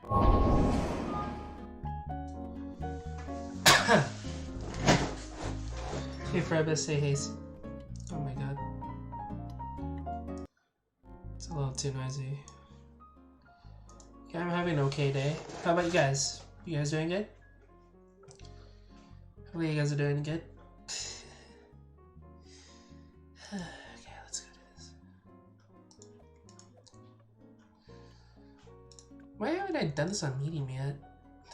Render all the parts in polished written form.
Hey Frebus, say hey. Oh my god. It's a little too noisy. Yeah, I'm having an okay day. How about you guys? You guys doing good? Hopefully you guys are doing good. Okay, let's go do this. Why haven't I done this on Medium yet?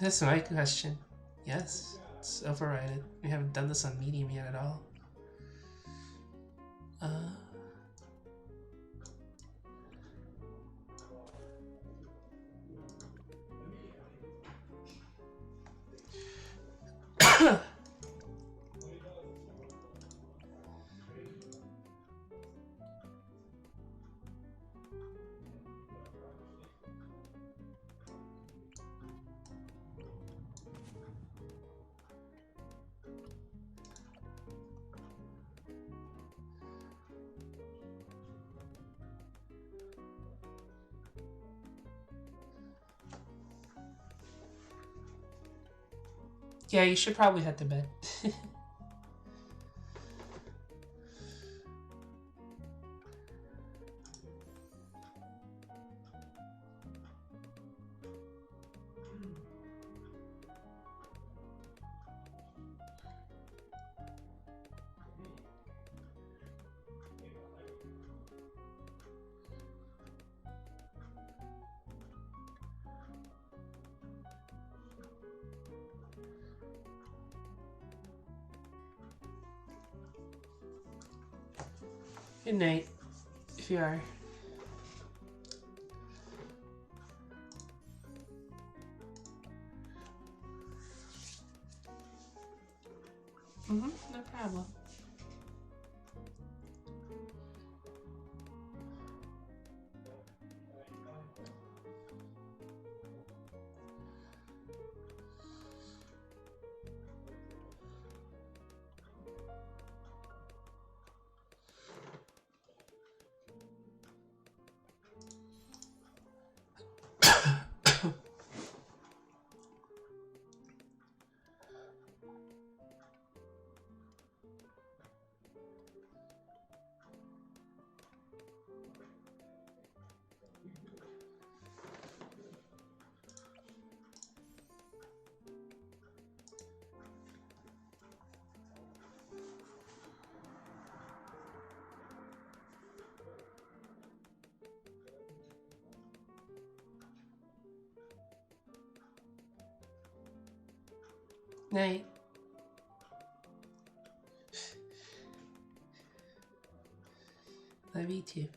That's my question. Yes, it's overridden. We haven't done this on Medium yet at all. Yeah, you should probably head to bed. Good night, if you are. No problem. Night. Love you too.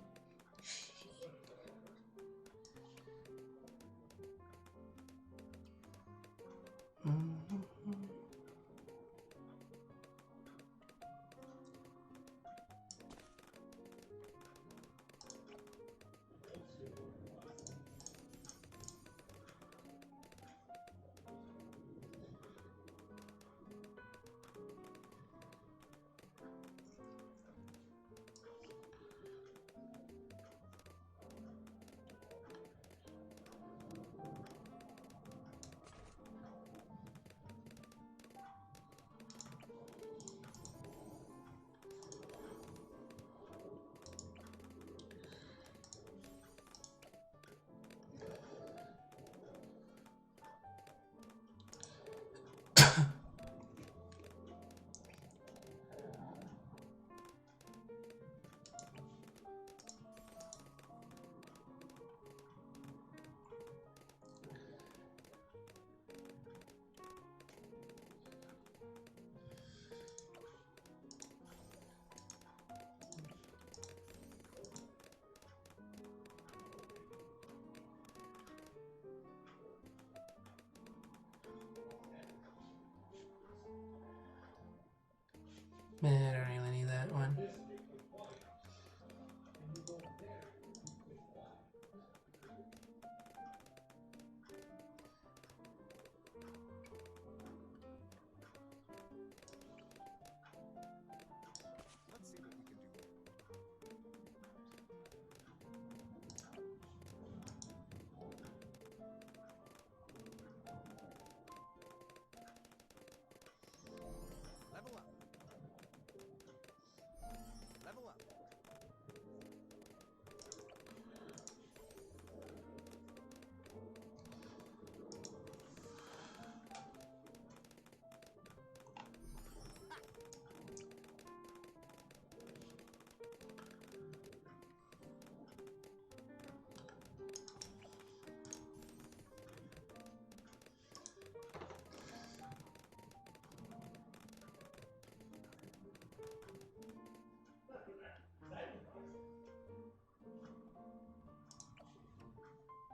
Man, I don't really need that one. Level up. Level up.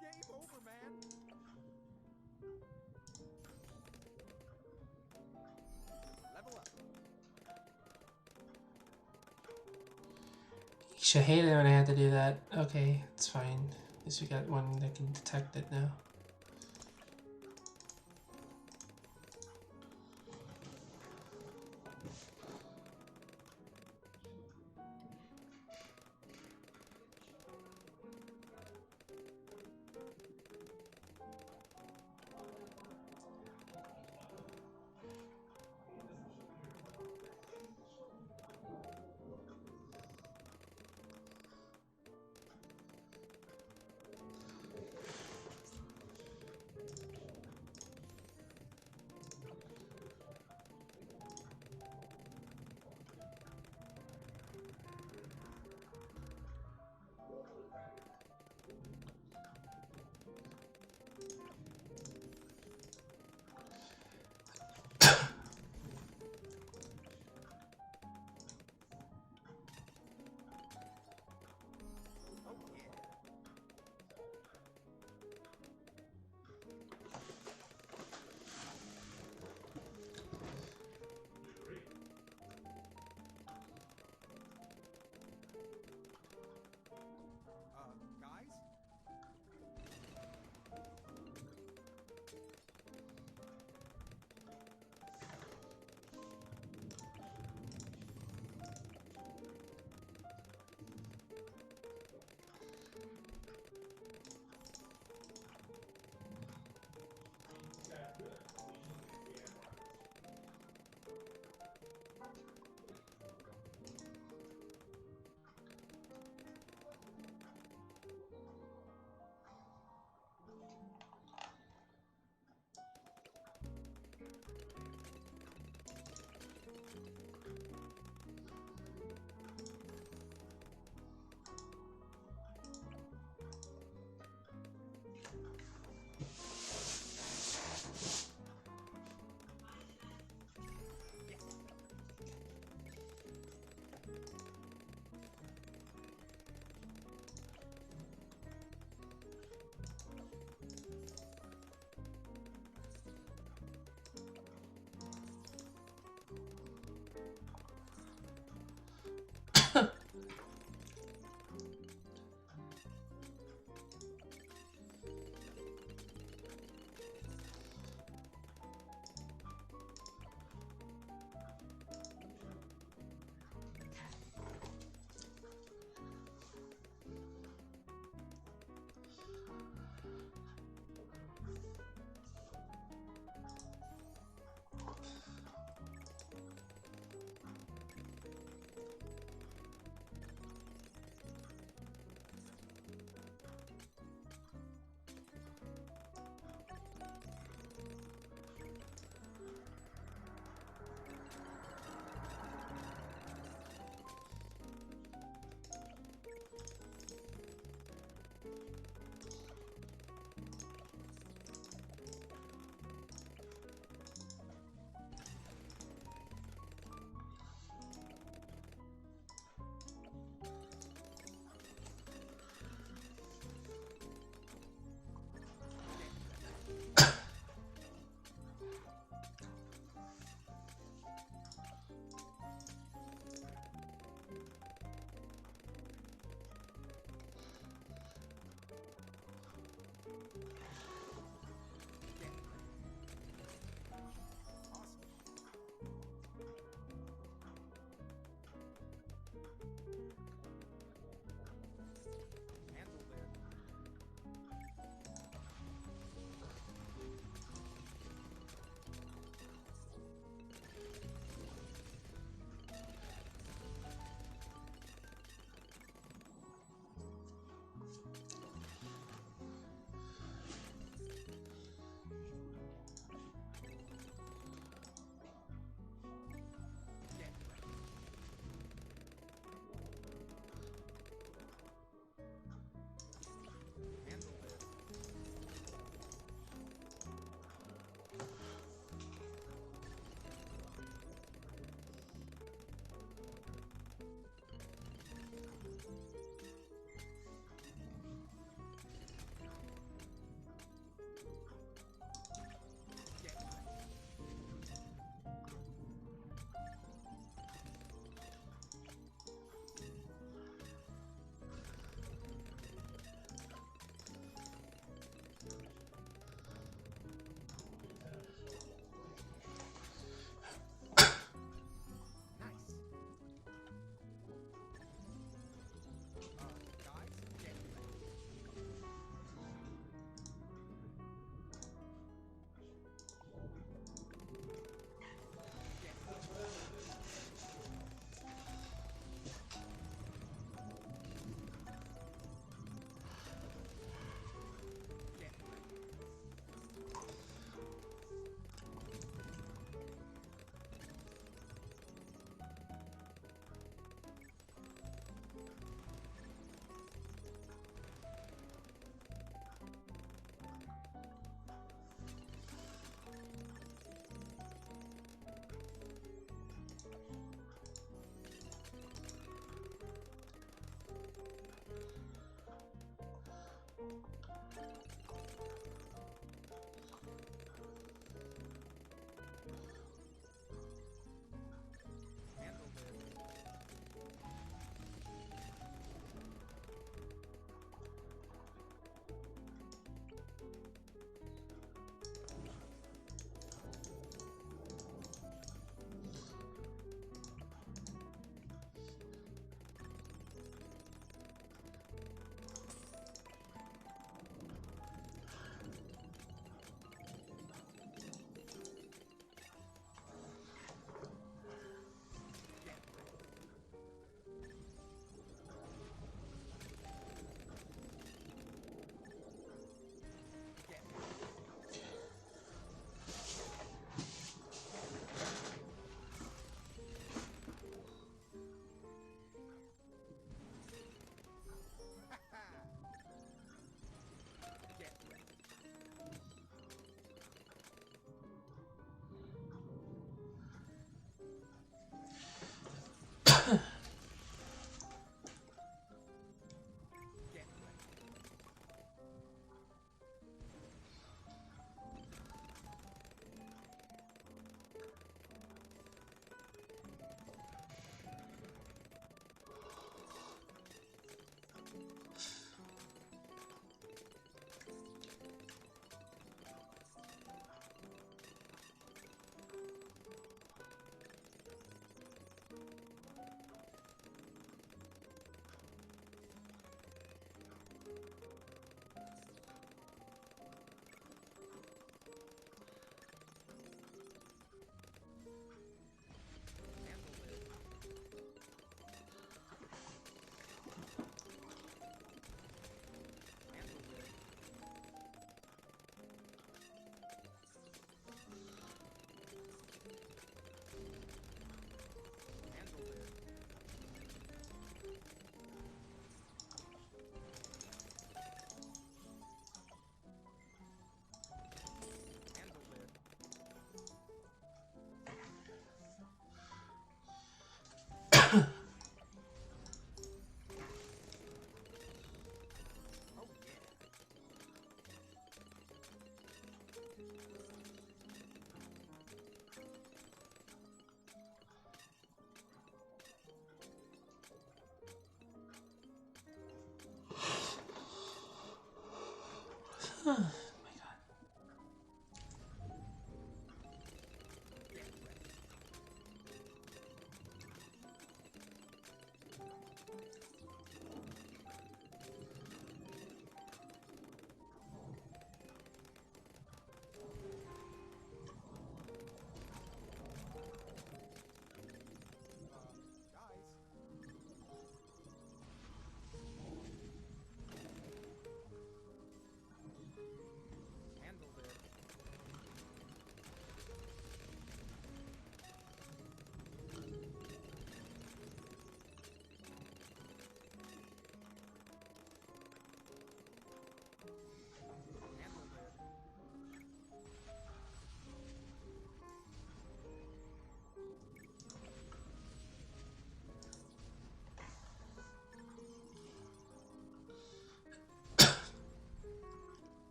Game over, man. Level up. You should hate it when I had to do that. Okay, it's fine. At least we got one that can detect it now.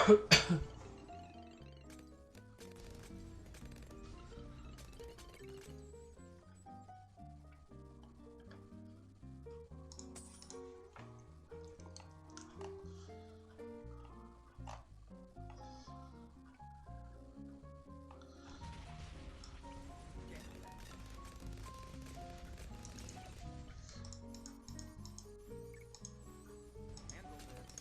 Handle this. Handle this.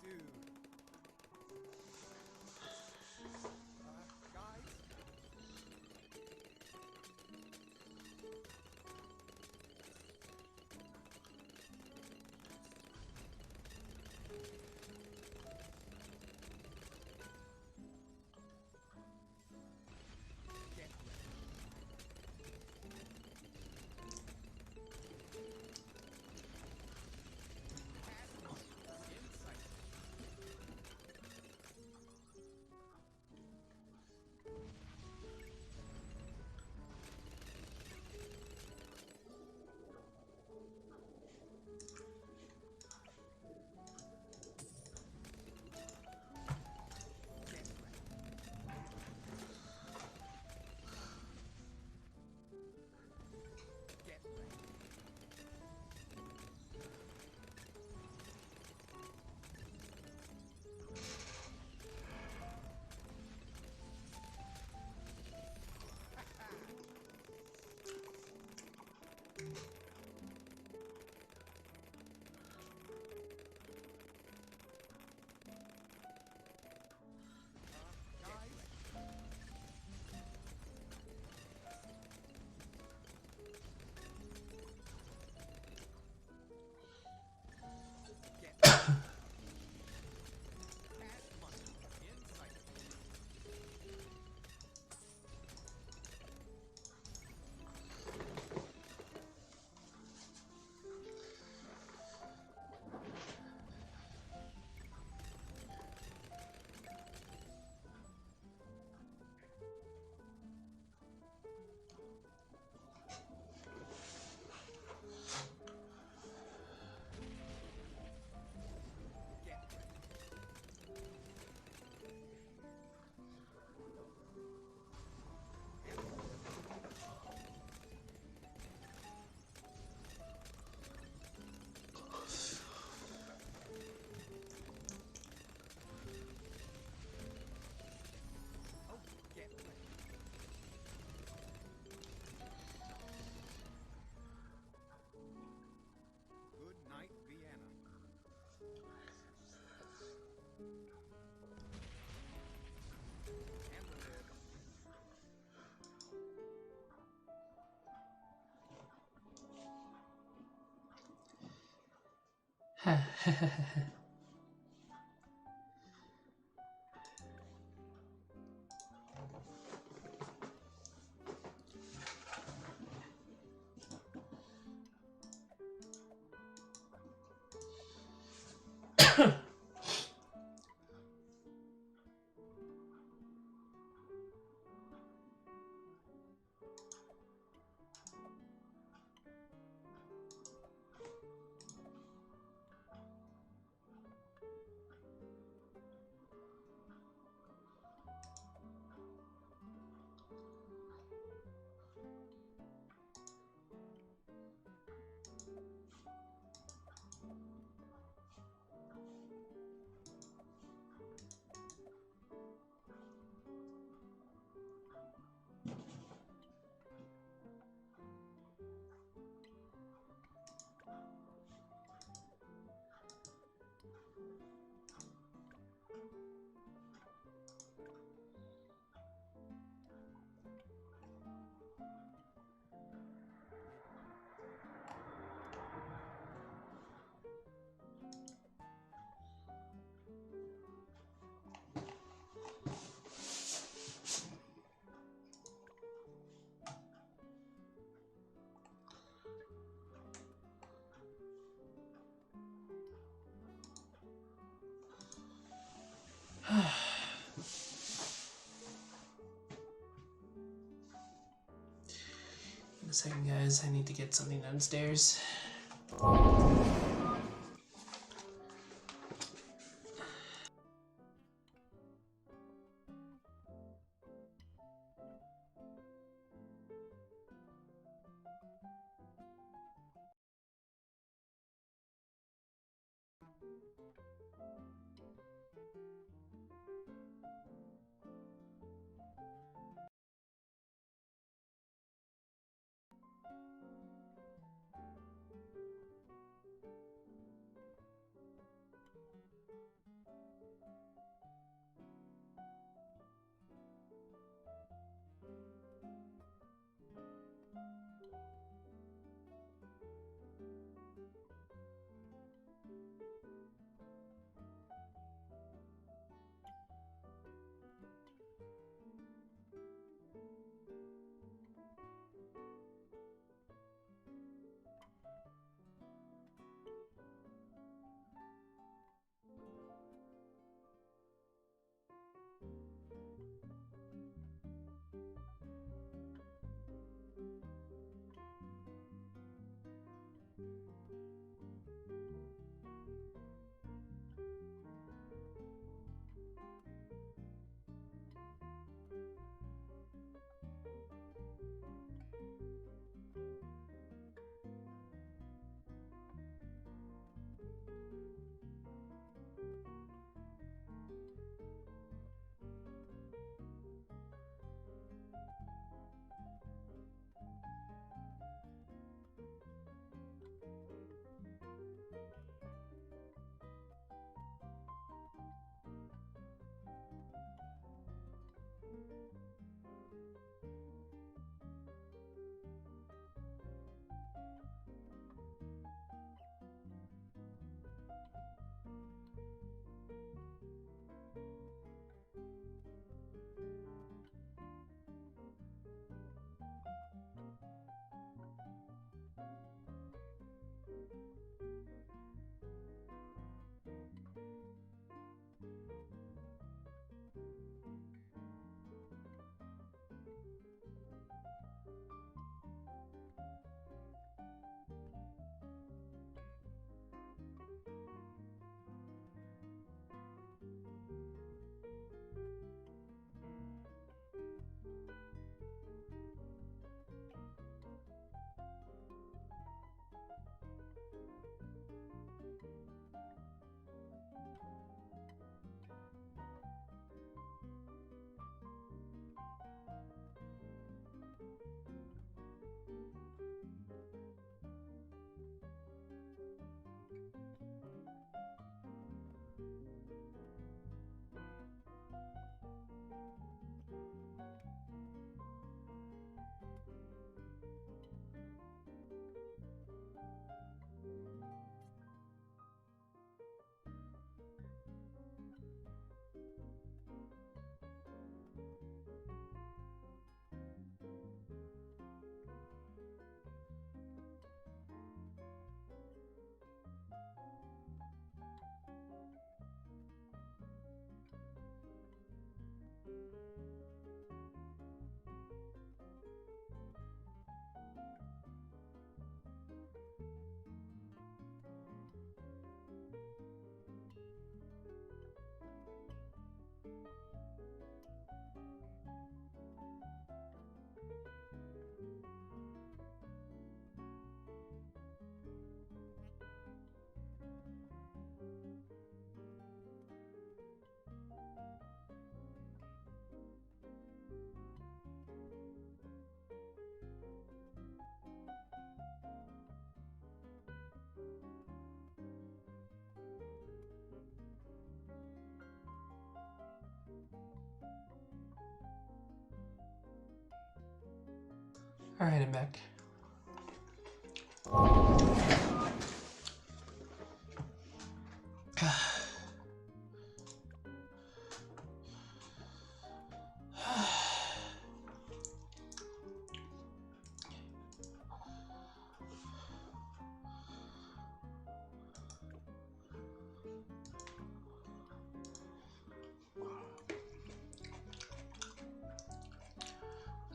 Dude. Guys? Get ready. Insight. Get ready. Get ready. Guys? Get cash money. Insight. Get ready. Oh, get ready. Good night, Vienna. Handle this. In a second, guys, I need to get something downstairs. Alright, I'm back.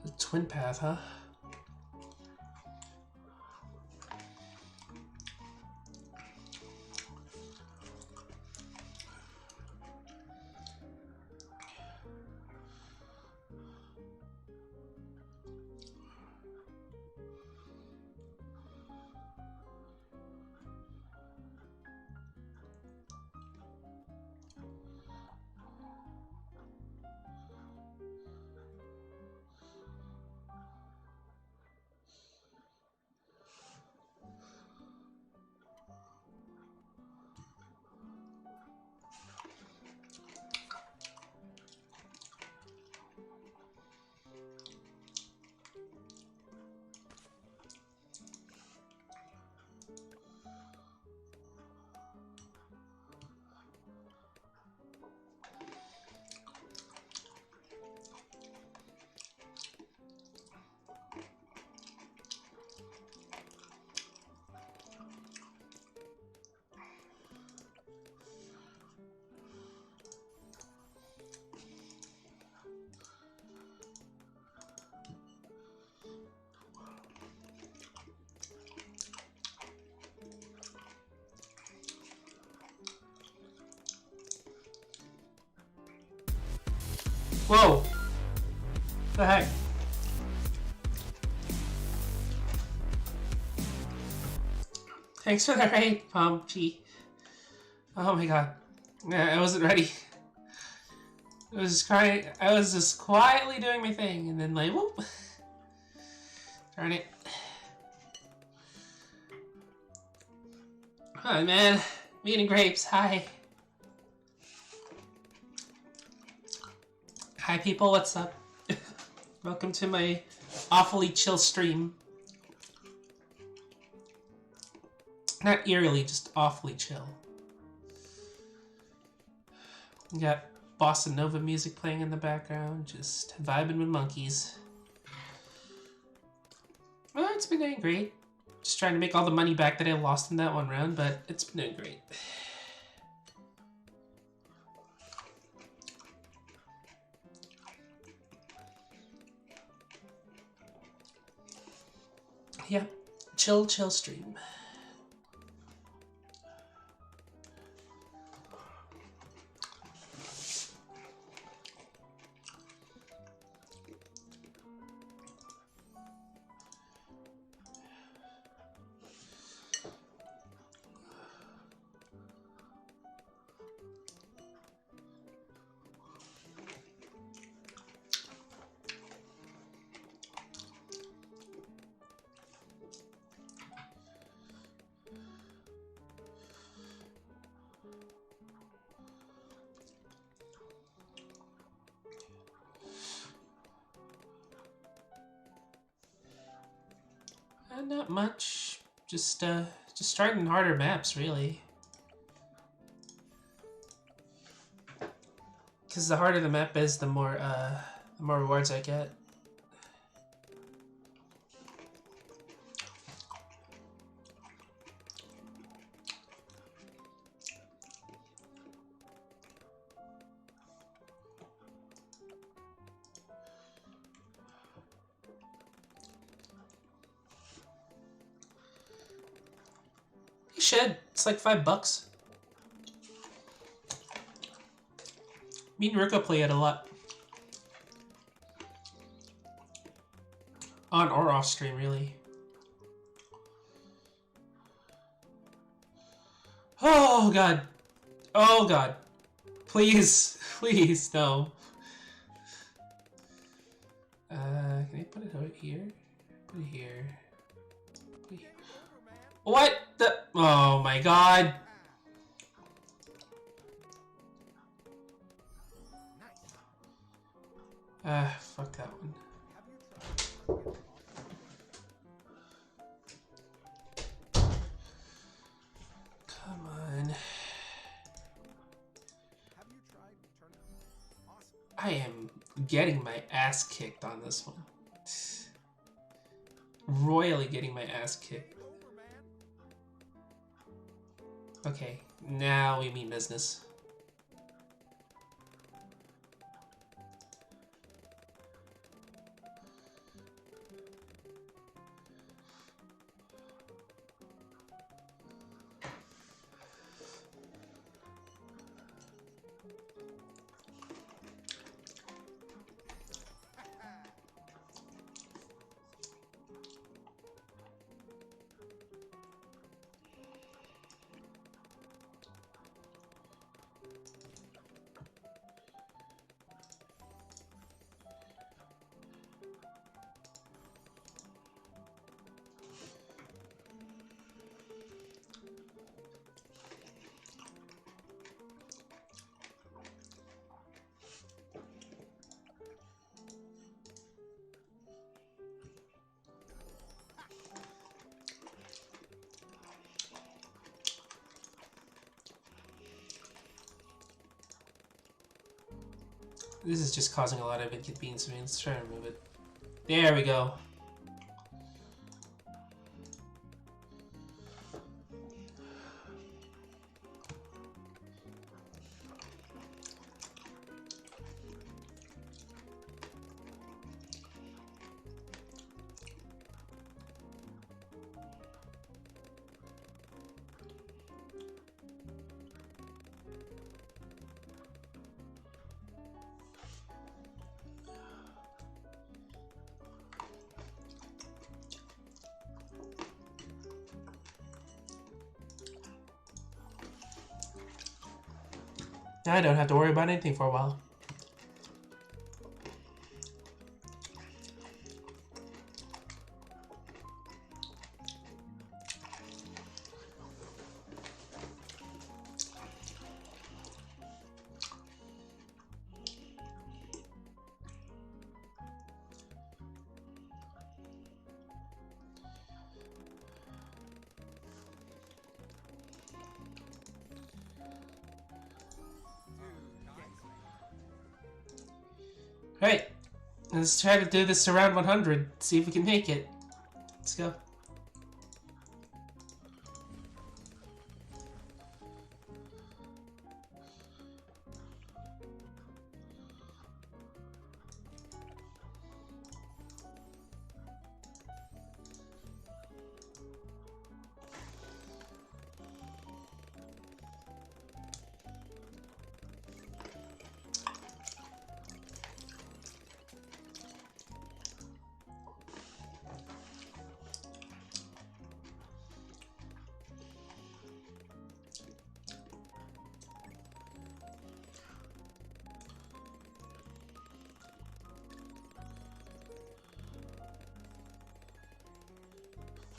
The twin path, huh? Whoa! The heck? Thanks for the raid, Pumpy. Oh my god. Yeah, I wasn't ready. I was crying. I was just quietly doing my thing, and then like, whoop. Darn it. Hi, man. Me eating grapes. Hi. Hi, people. What's up? Welcome to my awfully chill stream. Not eerily, just awfully chill. We got bossa nova music playing in the background, just vibing with monkeys. Well, it's been doing great. Just trying to make all the money back that I lost in that one round, but it's been doing great. Yeah, chill stream. Not much. Just starting harder maps, really. Because the harder the map is, the more rewards I get. You should. It's like $5. Me and Ruka play it a lot. On or off stream, really. Oh god. Oh god. Please. Please, no. Can I put it out here? Put it here. Put it here. What the? Oh my god. Fuck that one. Come on. I am getting my ass kicked on this one. Royally getting my ass kicked. Okay, now we mean business. This is just causing a lot of inconvenience for me. Let's try to remove it. There we go. I don't have to worry about anything for a while. Right, let's try to do this around 100. See if we can make it. Let's go.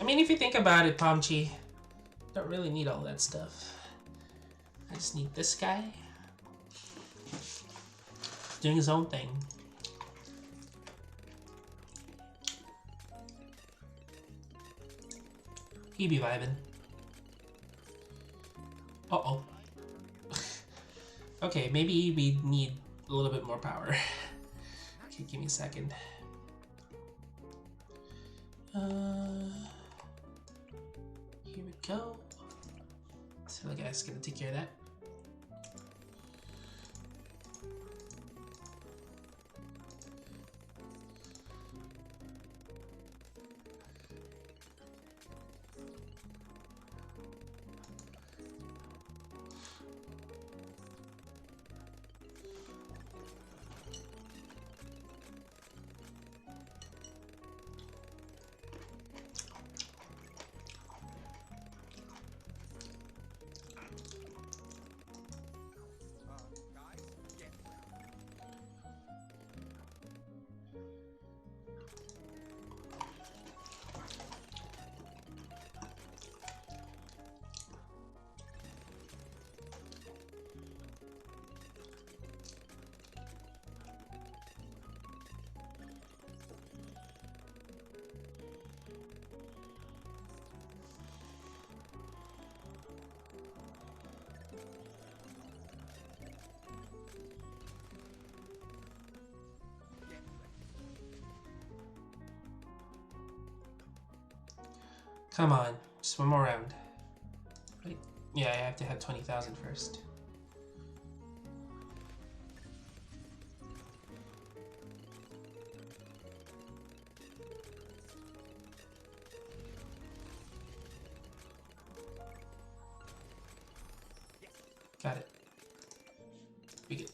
I mean, if you think about it, Pomchi, don't really need all that stuff. I just need this guy doing his own thing. He be vibing. Uh-oh. Okay, maybe we need a little bit more power. Okay, give me a second. Here we go. So the guy's gonna take care of that. Guys, get ready. Get ready. Come on, just one more round. Wait, yeah, I have to have 20,000 first. Got it. We good.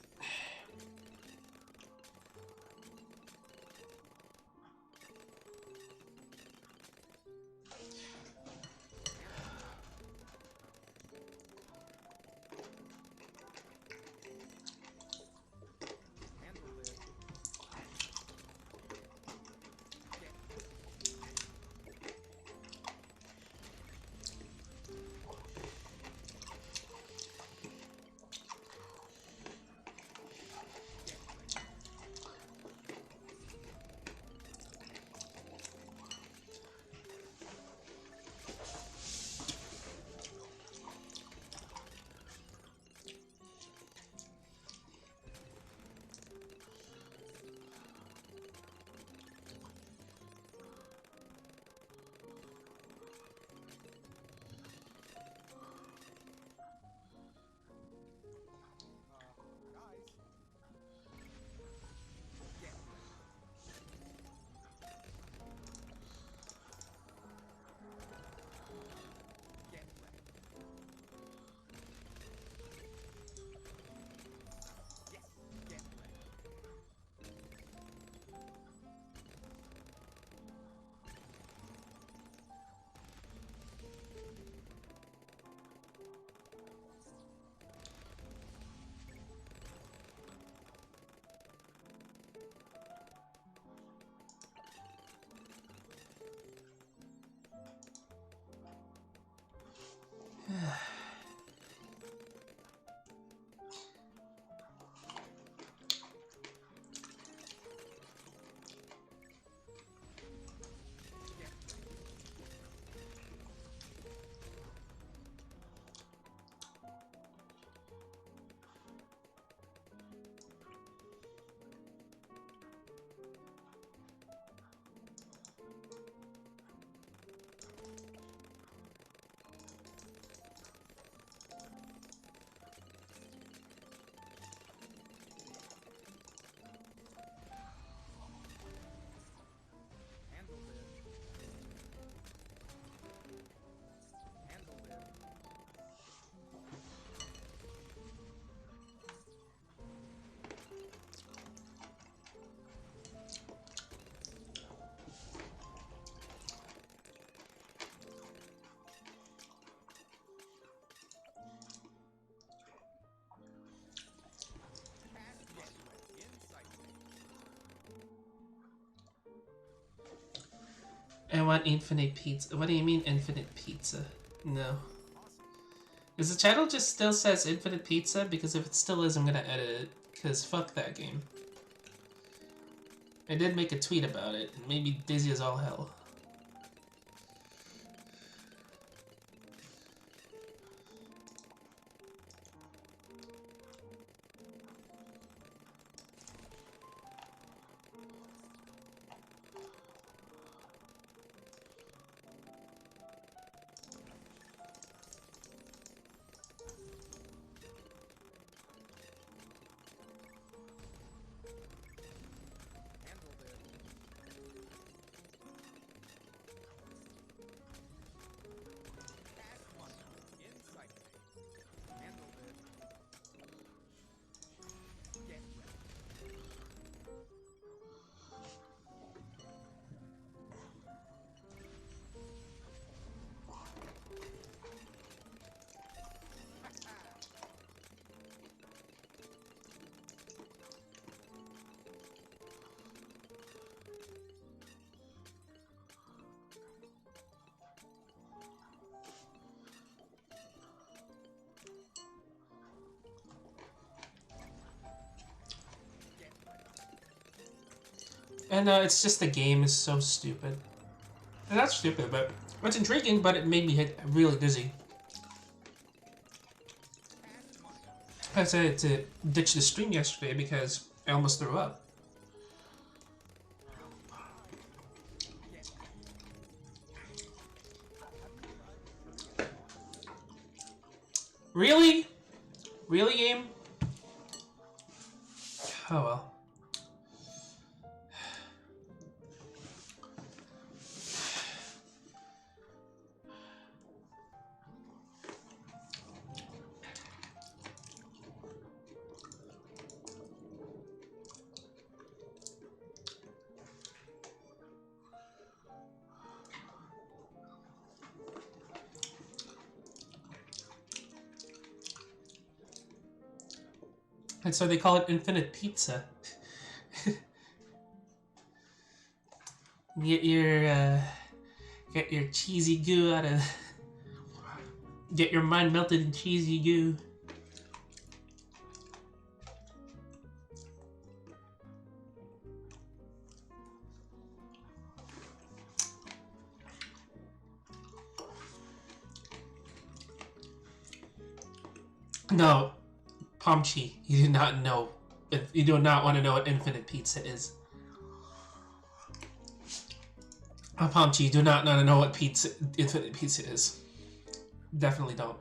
I want infinite pizza. What do you mean infinite pizza? No. Is the channel just still says infinite pizza? Because if it still is, I'm gonna edit it. Because fuck that game. I did make a tweet about it. It made me dizzy as all hell. Handled it. Cash money. Insight. Handled it. Get ready. Get ready. And it's just the game is so stupid. And that's stupid, but it's intriguing, but it made me hit really dizzy. Cash money. I decided to ditch the stream yesterday because I almost threw up. Get ready. Really? Really, game? Oh well. And so they call it infinite pizza. Get your cheesy goo out of. Get your mind melted in cheesy goo. No, Pomchi, you do not know. You do not want to know what infinite pizza is. Pomchi, you do not want to know what infinite pizza is. Definitely don't.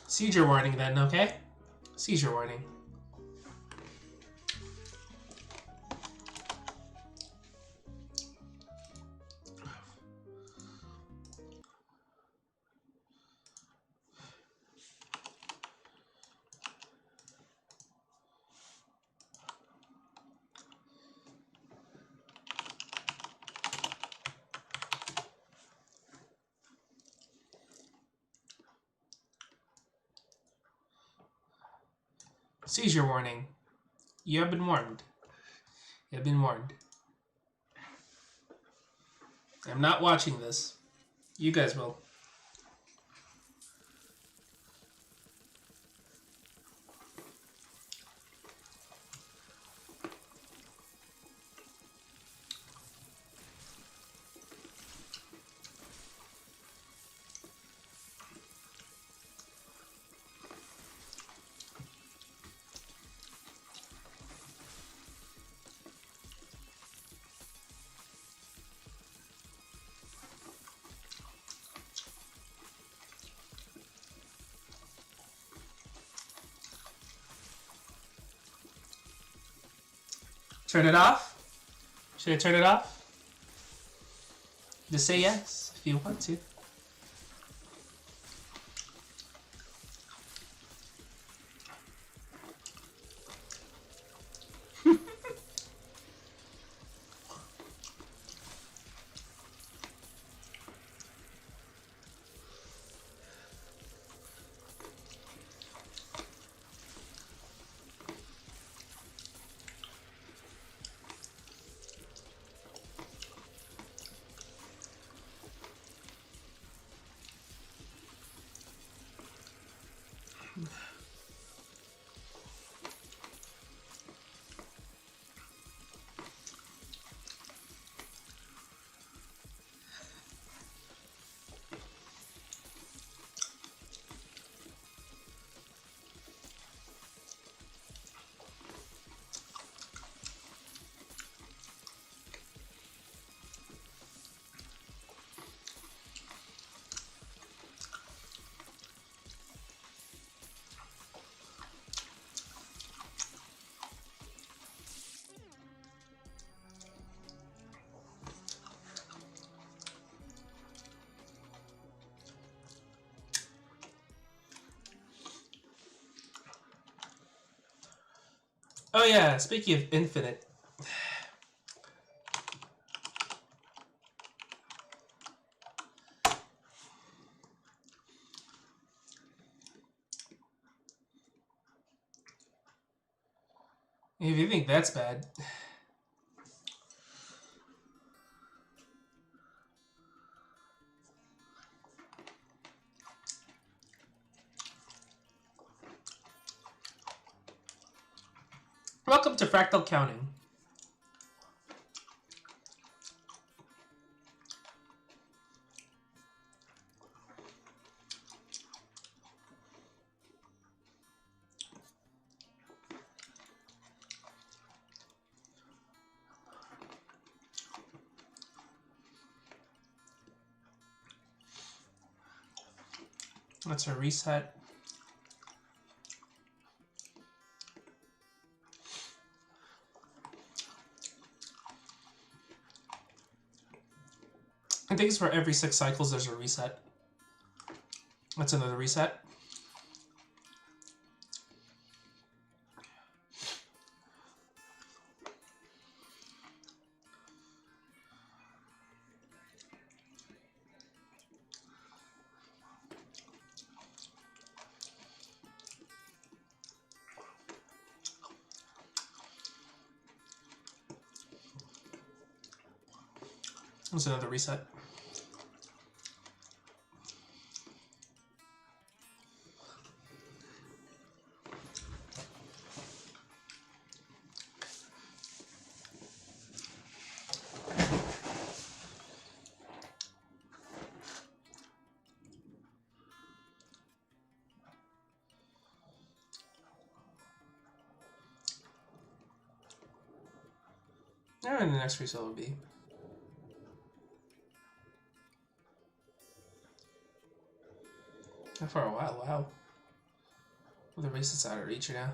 Seizure warning then, okay? Seizure warning. Seizure warning. You have been warned. You have been warned. I'm not watching this. You guys will. Turn it off? Should I turn it off? Just say yes if you want to. Oh yeah, speaking of infinite. If you think that's bad. Welcome to fractal counting. That's a reset. I think it's for every 6 cycles there's a reset. That's another reset. That's another reset. And the next reset will be for a while. Wow. Well, the reset's out of reach now.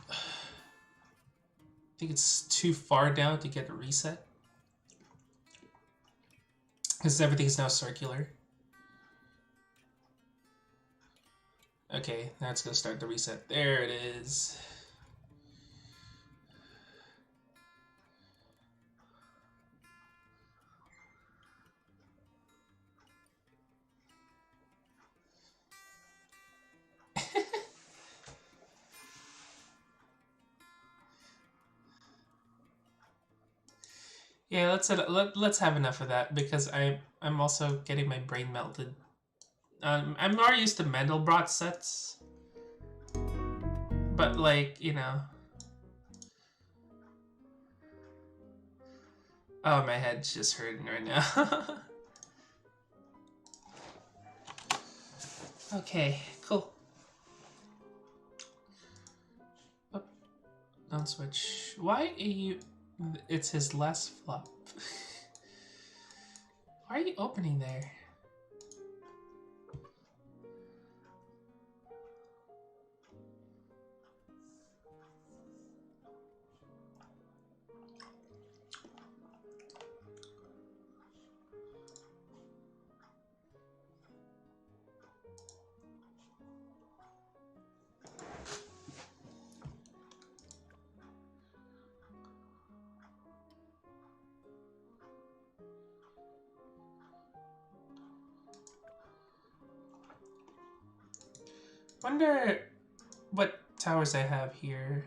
I think it's too far down to get a reset. Because everything's now circular. Okay, now it's going to start the reset. There it is. Yeah, let's have enough of that because I'm also getting my brain melted. I'm more used to Mandelbrot sets, but like oh, my head's just hurting right now. Okay, cool. Oh, don't switch. Why are you? It's his last flop. Why are you opening there? Wonder what towers I have here.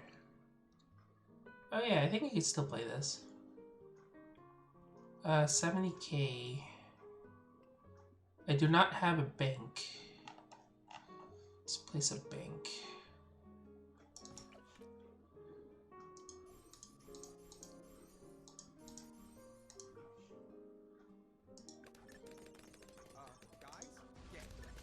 Oh yeah, I think I can still play this. 70k. I do not have a bank. Let's place a bank. Guys, get ready. Guys, get ready.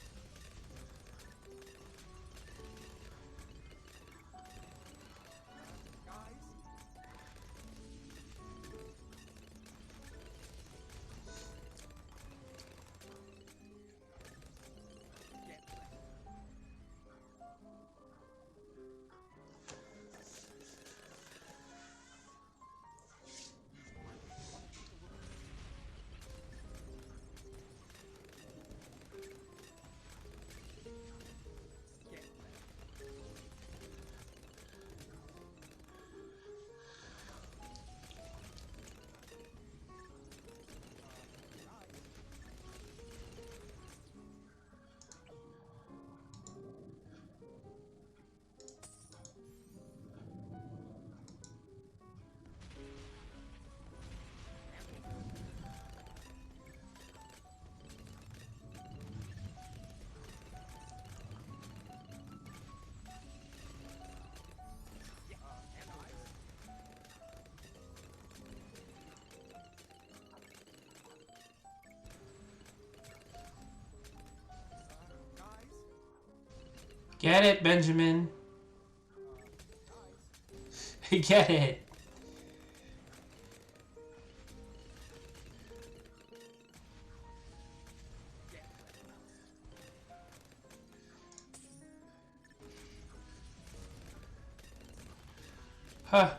Get it, Benjamin. Get it. Huh.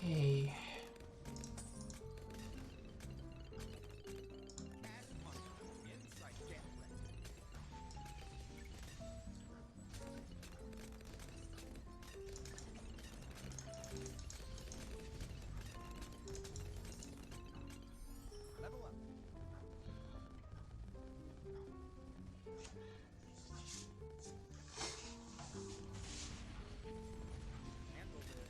Okay. Level up. Handled it.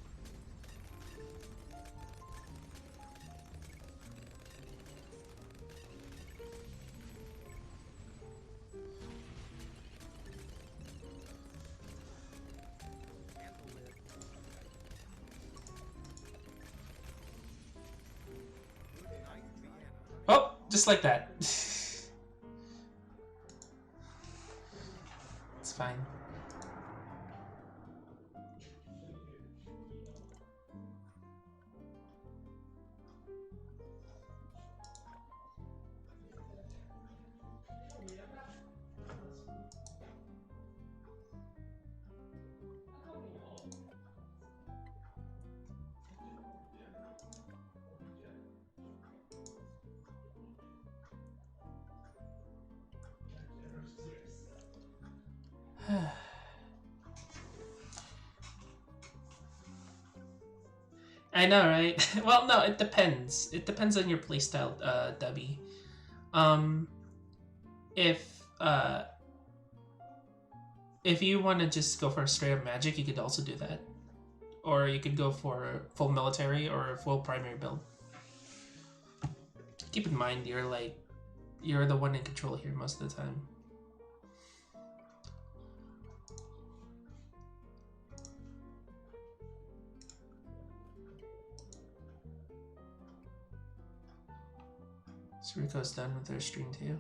Handled it. Good night, Vienna. Oh, just like that. It's fine. I know, right? Well, no, it depends. It depends on your playstyle, Dubby. Um, if uh, if you want to just go for a straight up magic, you could also do that, or you could go for full military or full primary build. Keep in mind, you're the one in control here most of the time. So Rico's done with their stream too.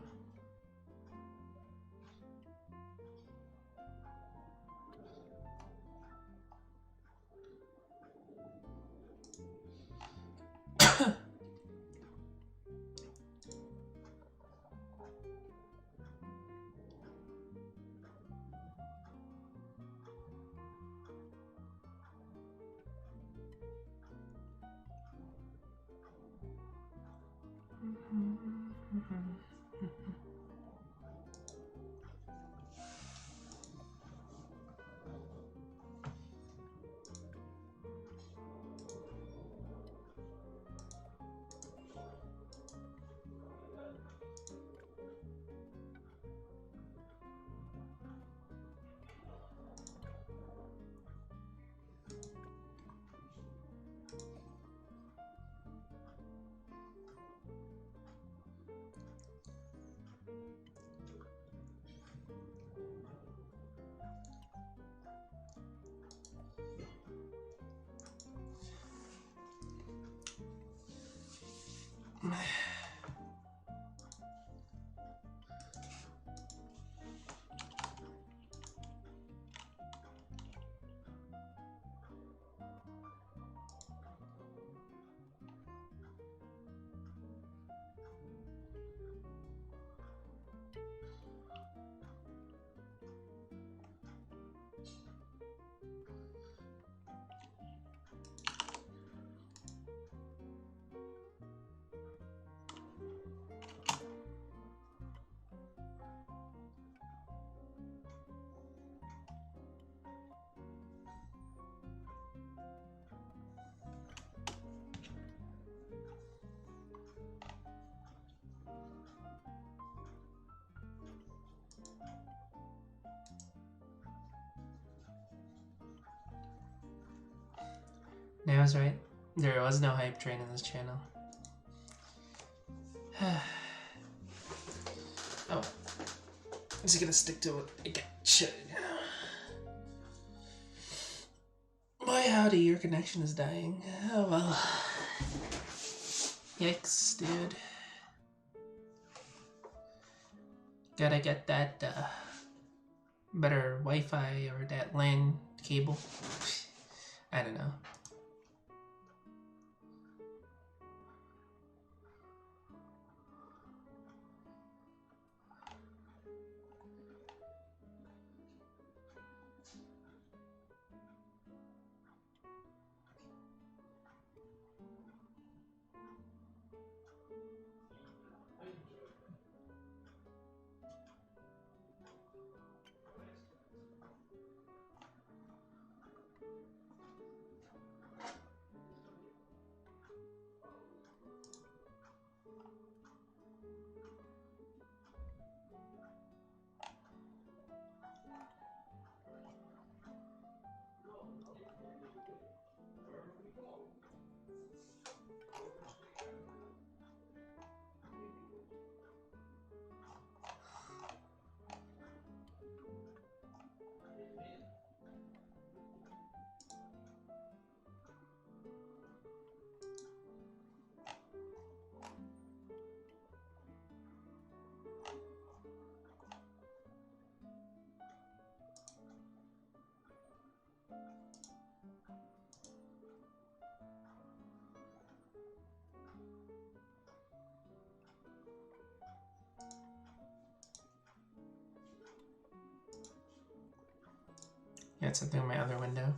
Yeah, I was right. There was no hype train in this channel. Oh. I'm just gonna stick to it. Okay, shit. Boy, howdy, your connection is dying. Oh well. Yikes, dude. Gotta get that, better Wi-Fi or that LAN cable. I don't know. Yeah, it's something in my other window.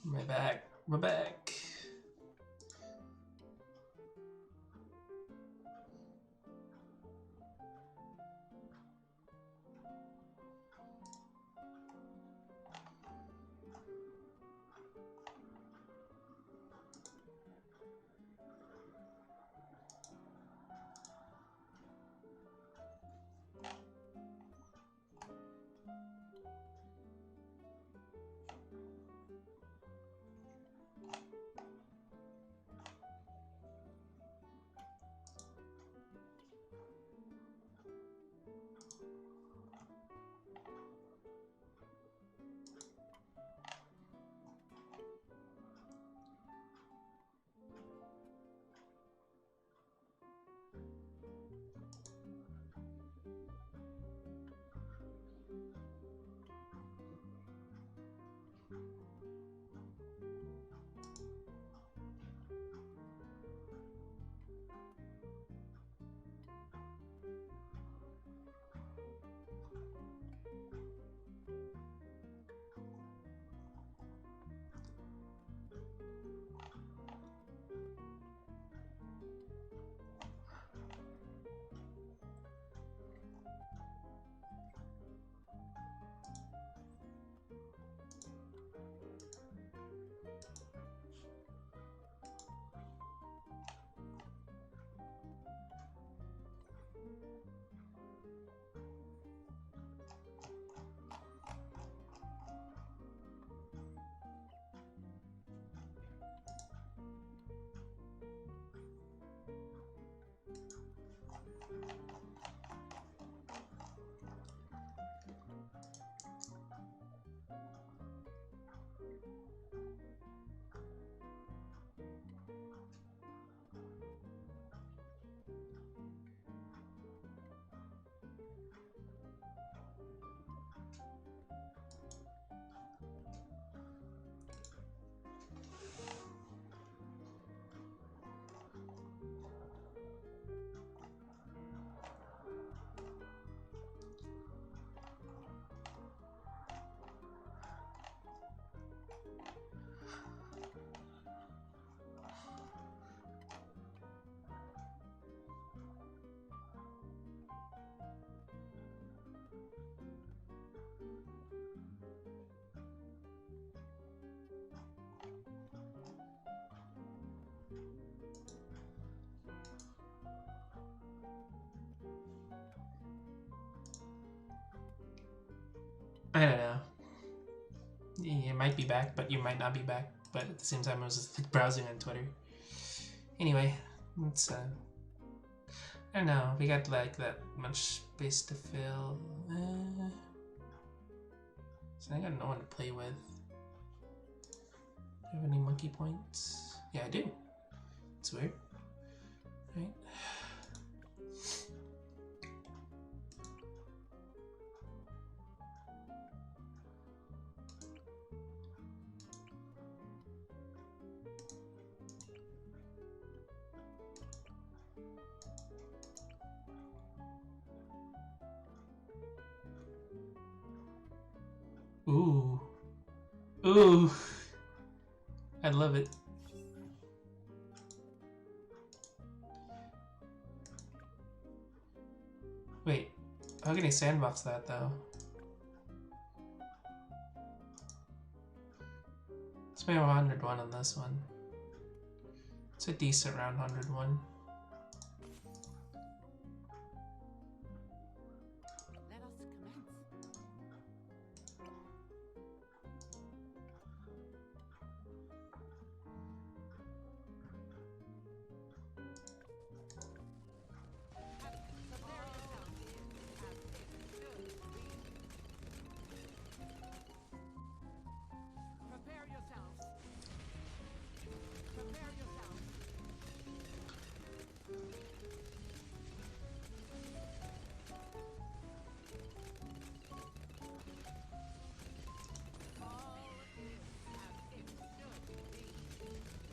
My back. My back. it might be back, but you might not be back. But at the same time, I was just browsing on Twitter. Anyway, it's I don't know. We got like that much space to fill. So I got no one to play with. Do you have any monkey points? Yeah, I do. It's weird, right? Ooh. Ooh. I love it. Wait, how can I sandbox that though? Let's make 101 on this one. It's a decent round 101. Let us commence. Prepare yourself as it should be. Prepare yourselves. Prepare yourselves. All is as it should be. Prepare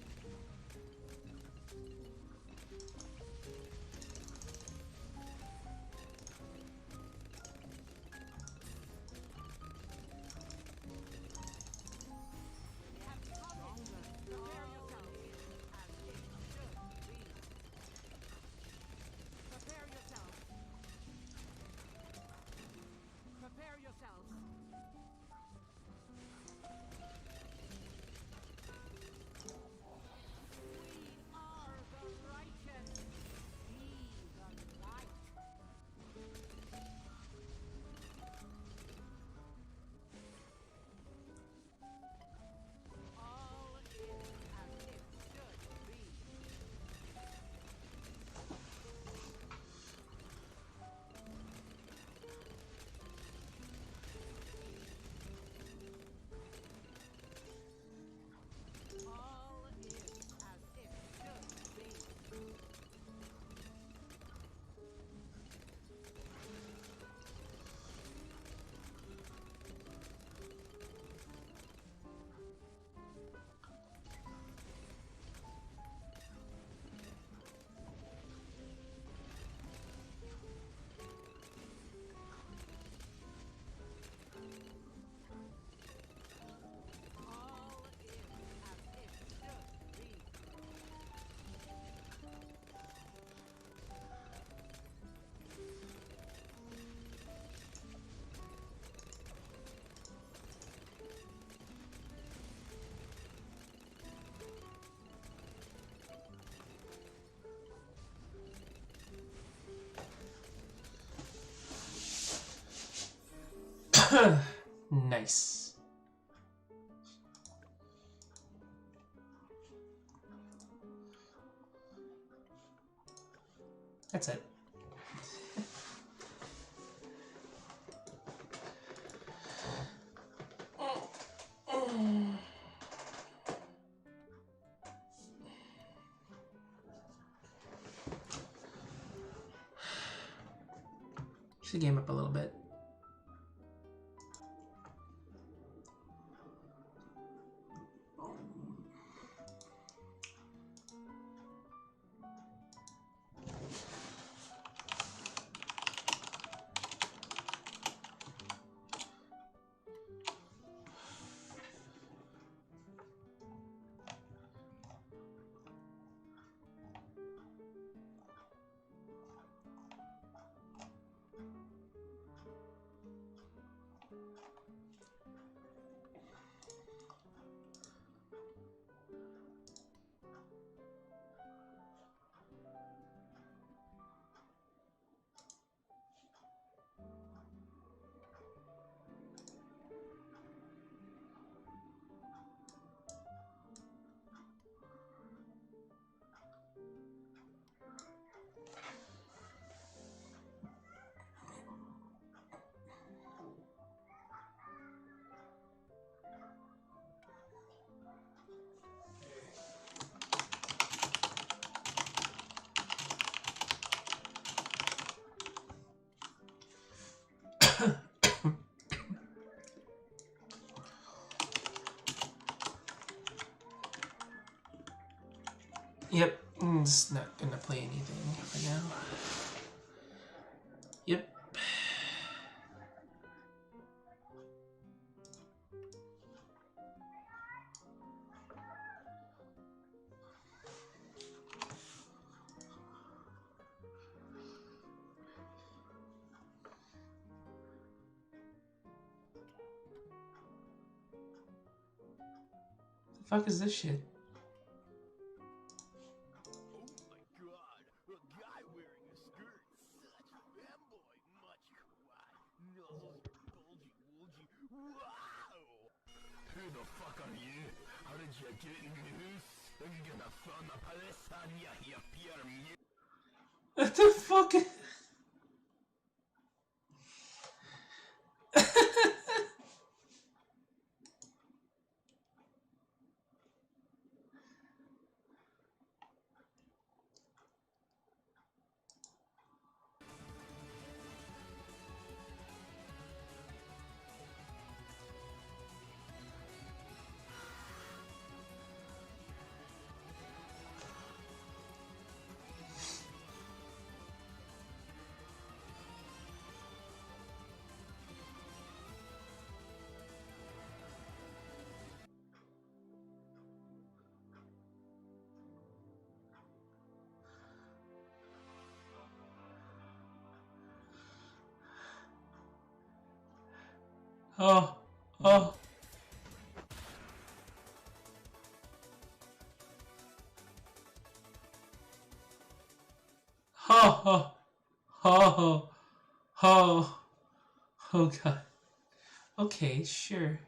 yourselves as it should be. Prepare yourselves. Prepare yourselves. We are the righteous. Be the light. All is as it should be. All is as it should be. All is as it should be. Nice. That's it. Should game up a little bit. Yep, I'm just not gonna play anything for now. Yep. The fuck is this shit? Oh my god, a guy wearing a skirt, such femboy, much kawaii, nozzles are bulgy, woolgy, wow! Who the fuck are you? How did you get in the house? Are you gonna phone the police on you, you pure mute? What the fuck? Oh, oh. Oh, oh, oh, oh, oh god. Okay, sure.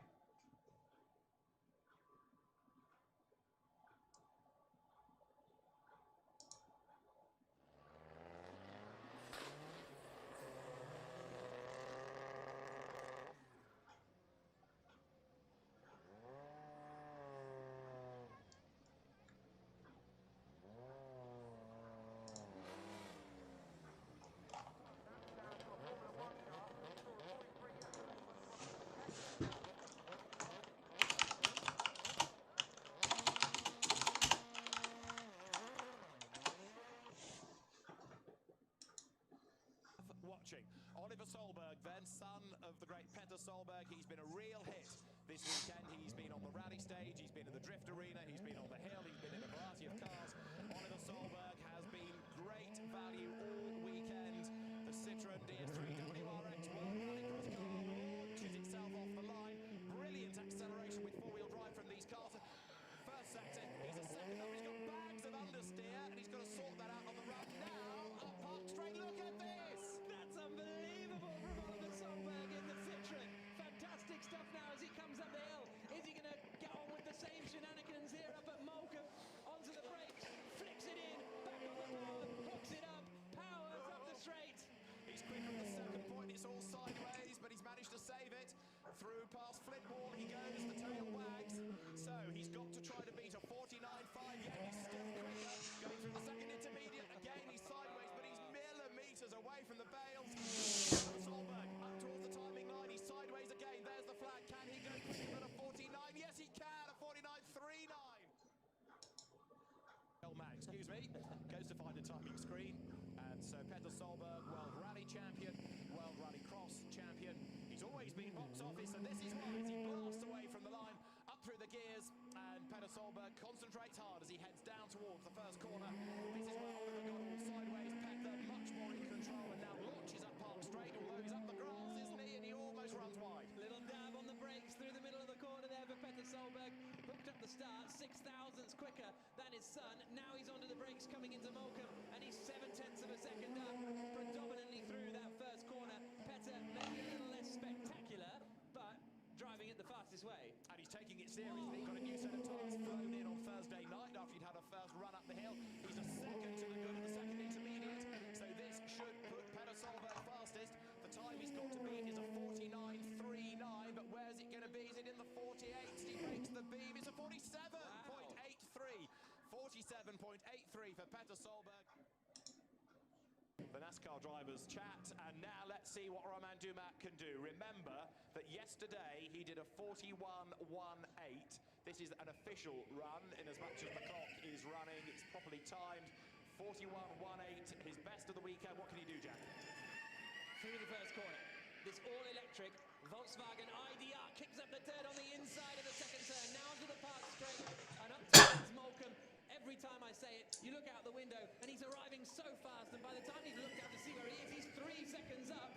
Watching. Oliver Solberg, then son of the great Petter Solberg, he's been a real hit this weekend. He's been on the rally stage, he's been in the drift arena, he's been on the hill, he's been in a variety of cars. Oliver Solberg has been great value all weekend. The Citroën DS3 WRX World Rallycross car launches itself off the line. Brilliant acceleration with four-wheel drive from these cars. First sector, he's a second up, he's got bags of understeer, and he's got to sort that out on the run now. Up Park Straight, look at this! That's unbelievable from Oliver Solberg in the Citroën. Fantastic stuff now as he comes up the hill. Is he going to get on with the same shenanigans here up at Moulcom? Onto the brakes, flicks it in, back on the board, hooks it up, powers up the straight. He's quicker at the second point, it's all sideways, but he's managed to save it. Through past Flintwall he goes, the tail wags. So he's got to try to beat a 49.5, yet he's still quicker. Going through the second intermediate, again he's sideways, but he's millimetres away from the bales. Solberg up towards the timing line, he's sideways again, there's the flag. Can he go quicker than a 49? Yes he can, a 49.39. Excuse me, goes to find a timing screen. And so Petter Solberg, World Rally Champion, World Rally Cross Champion. He's always been box office, and this is why as he blasts away from the line, up through the gears, and Petter Solberg concentrates hard as he heads down towards the first corner. This is where Oliver got all sideways. Petter much more in control and now launches up Park Straight, although he's up the grass, isn't he? And he almost runs wide. Little dab on the brakes through the middle of the corner there for Petter Solberg. Hooked up the start, 6,000ths quicker than his son. Now he's onto the brakes coming into Moulcom, and he's 0.7 of a second up, predominantly through that first corner. Petter maybe a little less spectacular, but driving it the fastest way. And he's taking it seriously. Got a new set of tyres thrown in on Thursday night after he'd had a first run up the hill. He's a second to the good of the second intermediate. So this should put Petter Solberg fastest. The time he's got to beat is a 49.39, but where's it going to be? Is it in the 48s? He breaks the beam. It's a 47.83. 47.83 for Petter Solberg. The NASCAR drivers chat, and now let's see what Romain Dumas can do. Remember that yesterday he did a 41.18. This is an official run, in as much as the clock is running. It's properly timed. 41.18, his best of the weekend. What can he do, Jack? Through the first corner. This all-electric Volkswagen IDR kicks up the turn on the inside of the second turn. Now to the park straight and up towards Moulcom. Every time I say it, you look out the window and he's arriving so fast, and by the time he's looked out to see where he is, he's 3 seconds up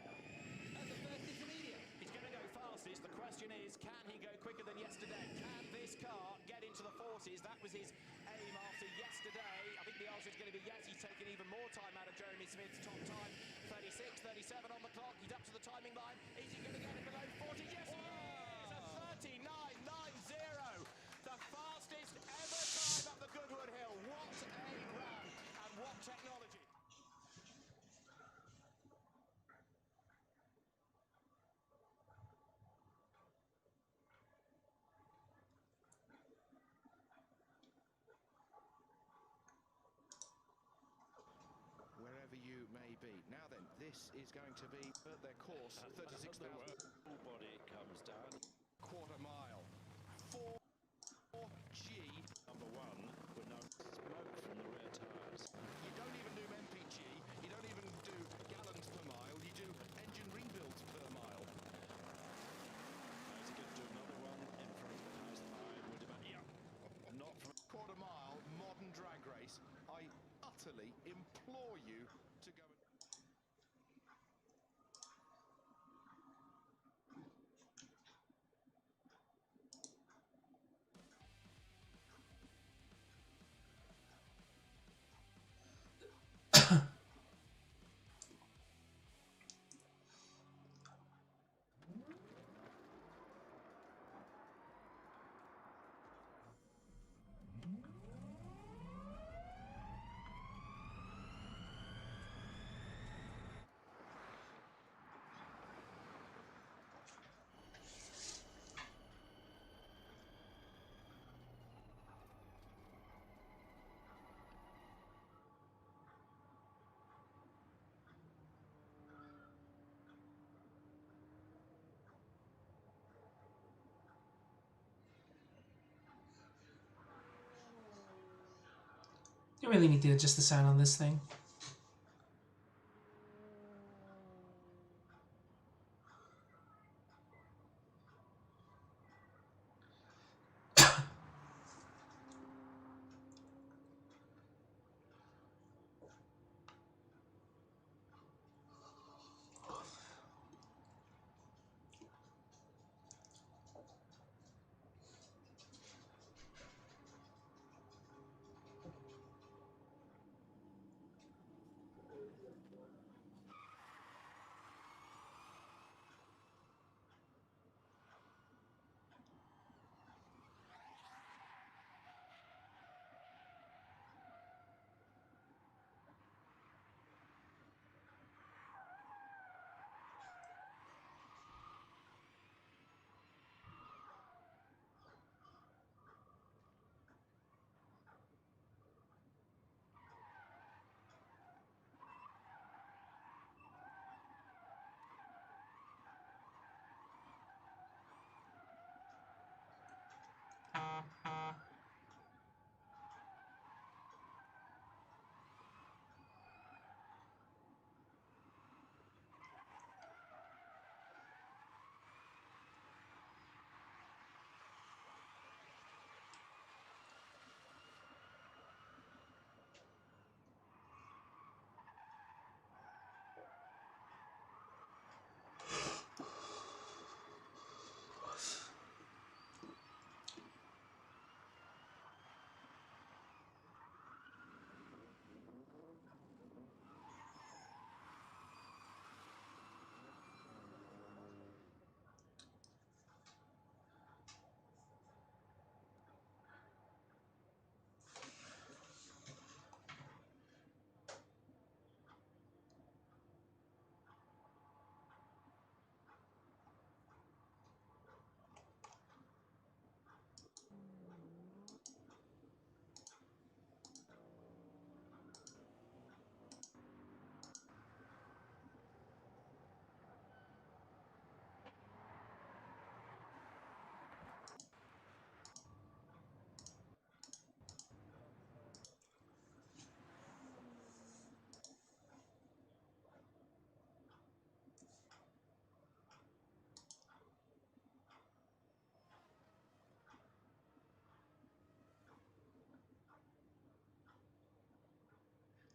at the first intermediate. He's going to go fastest. The question is, can he go quicker than yesterday? Can this car get into the 40s? That was his aim after yesterday. I think the answer is going to be yes. He's taken even more time out of Jeremy Smith's top time. 36, 37 on the clock. He's up to the timing line. Is he going to get it below 40? Yes, he is! A 39.90. The fastest ever time up the Goodwood Hill. What a run and what technology. Wherever you may be. Now then, this is going to be their course, 36,000. Full body comes down. Quarter mile. 4G. Number one, with no smoke from the rear tyres. You don't even do MPG, you don't even do gallons per mile, you do engine rebuilds per mile. Is he going to do another one in front of the house? I would imagine. Yeah. Not from Quarter mile, modern drag race. I utterly implore you to go and... You really need to adjust the sound on this thing.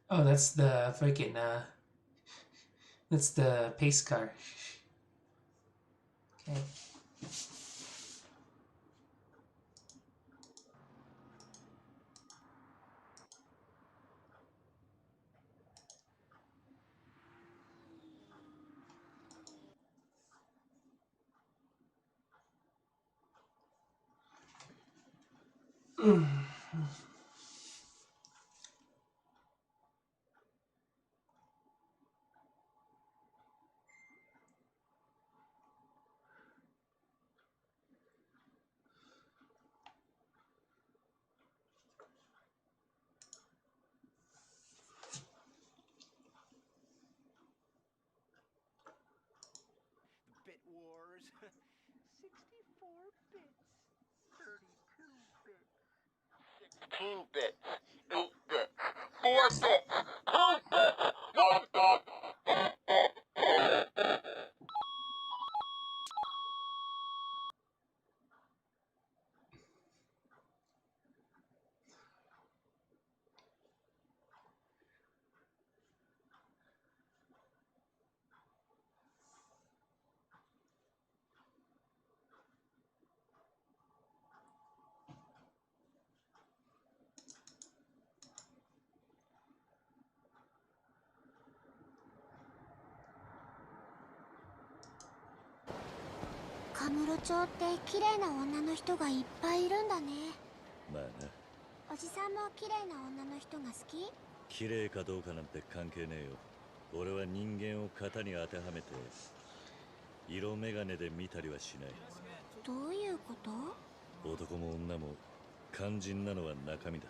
Oh, that's the freaking, that's the pace car. Okay. Bit Wars. 64 bits. 32 bits. 16 bits. 8 bits. 4 bits. 2 bits. 1 bit.カムロ町って綺麗な女の人がいっぱいいるんだね。まあね。おじさんも綺麗な女の人が好き？綺麗かどうかなんて関係ねえよ。俺は人間を型に当てはめて色眼鏡で見たりはしない。どういうこと？男も女も肝心なのは中身だ。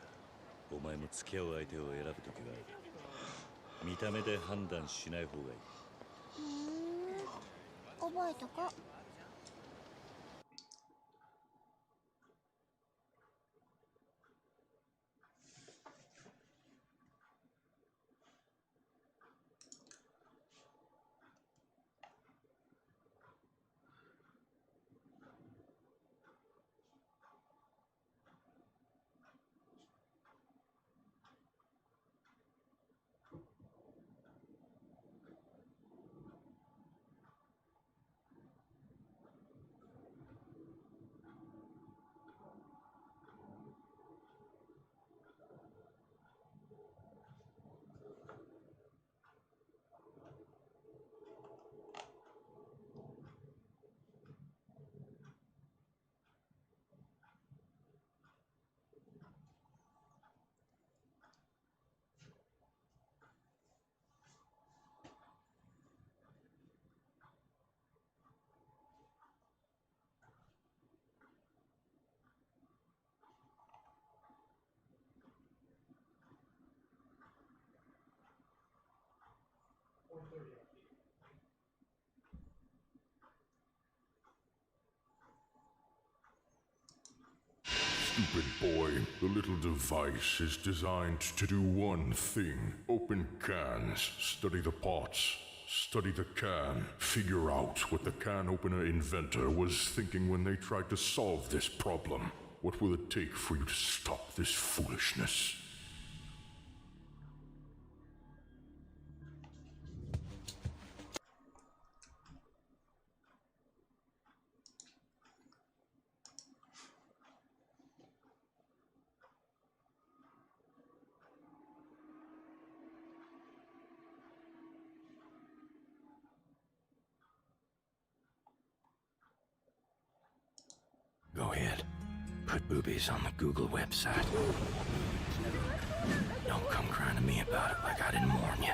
お前も付き合う相手を選ぶときは見た目で判断しない方がいい。覚えとこ。Stupid boy, the little device is designed to do one thing. Open cans, study the parts, study the can, figure out what the can opener inventor was thinking when they tried to solve this problem. What will it take for you to stop this foolishness? Go ahead. Put boobies on the Google website. Don't come crying to me about it like I didn't warn you.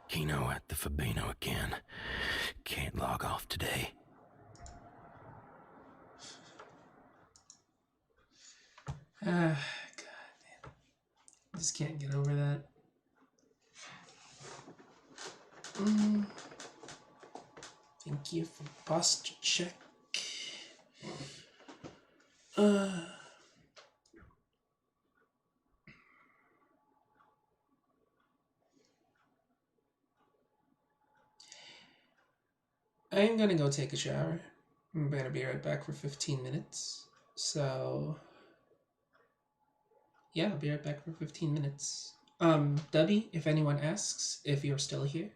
Kino at the Fabino again. Can't log off today. God damn. Just can't get over that. Thank you for posture check. I'm gonna go take a shower. I'm gonna be right back for 15 minutes. So, yeah, I'll be right back for 15 minutes. Dubby, if anyone asks if you're still here.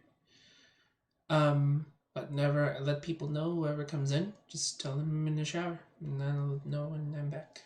But never let people know whoever comes in. Just tell them I'm in the shower, and I'll know when I'm back.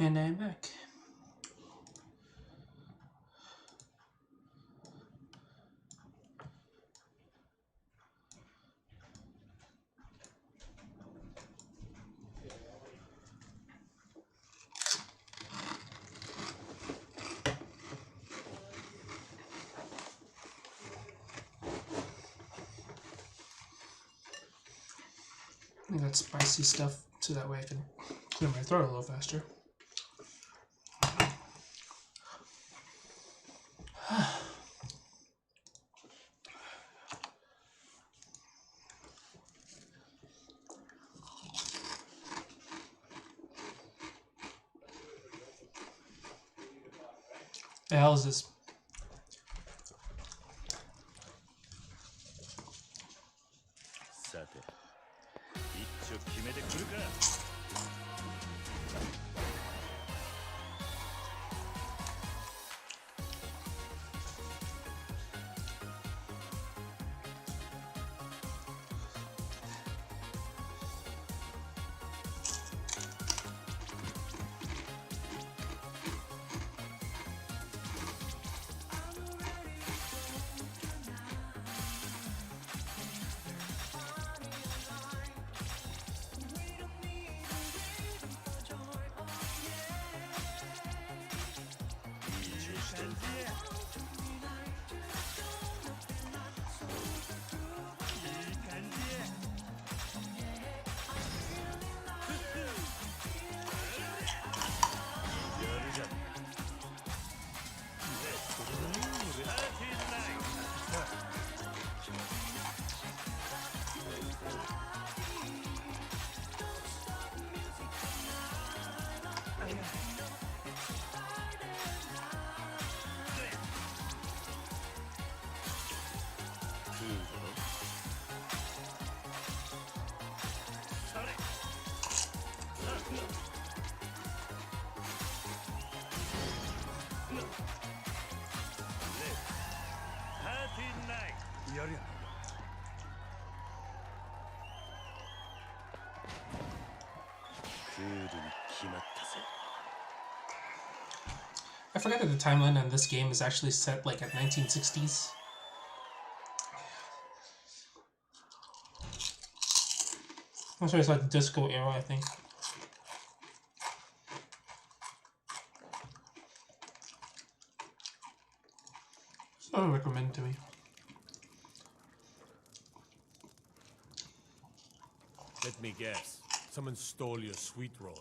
And I'm back. I got spicy stuff so that way I can clear my throat a little faster. The hell is this? I forgot that the timeline on this game is actually set like at 1960s. I'm sorry, it's like the disco era, I think. So recommend to me. Let me guess. Someone stole your sweet roll.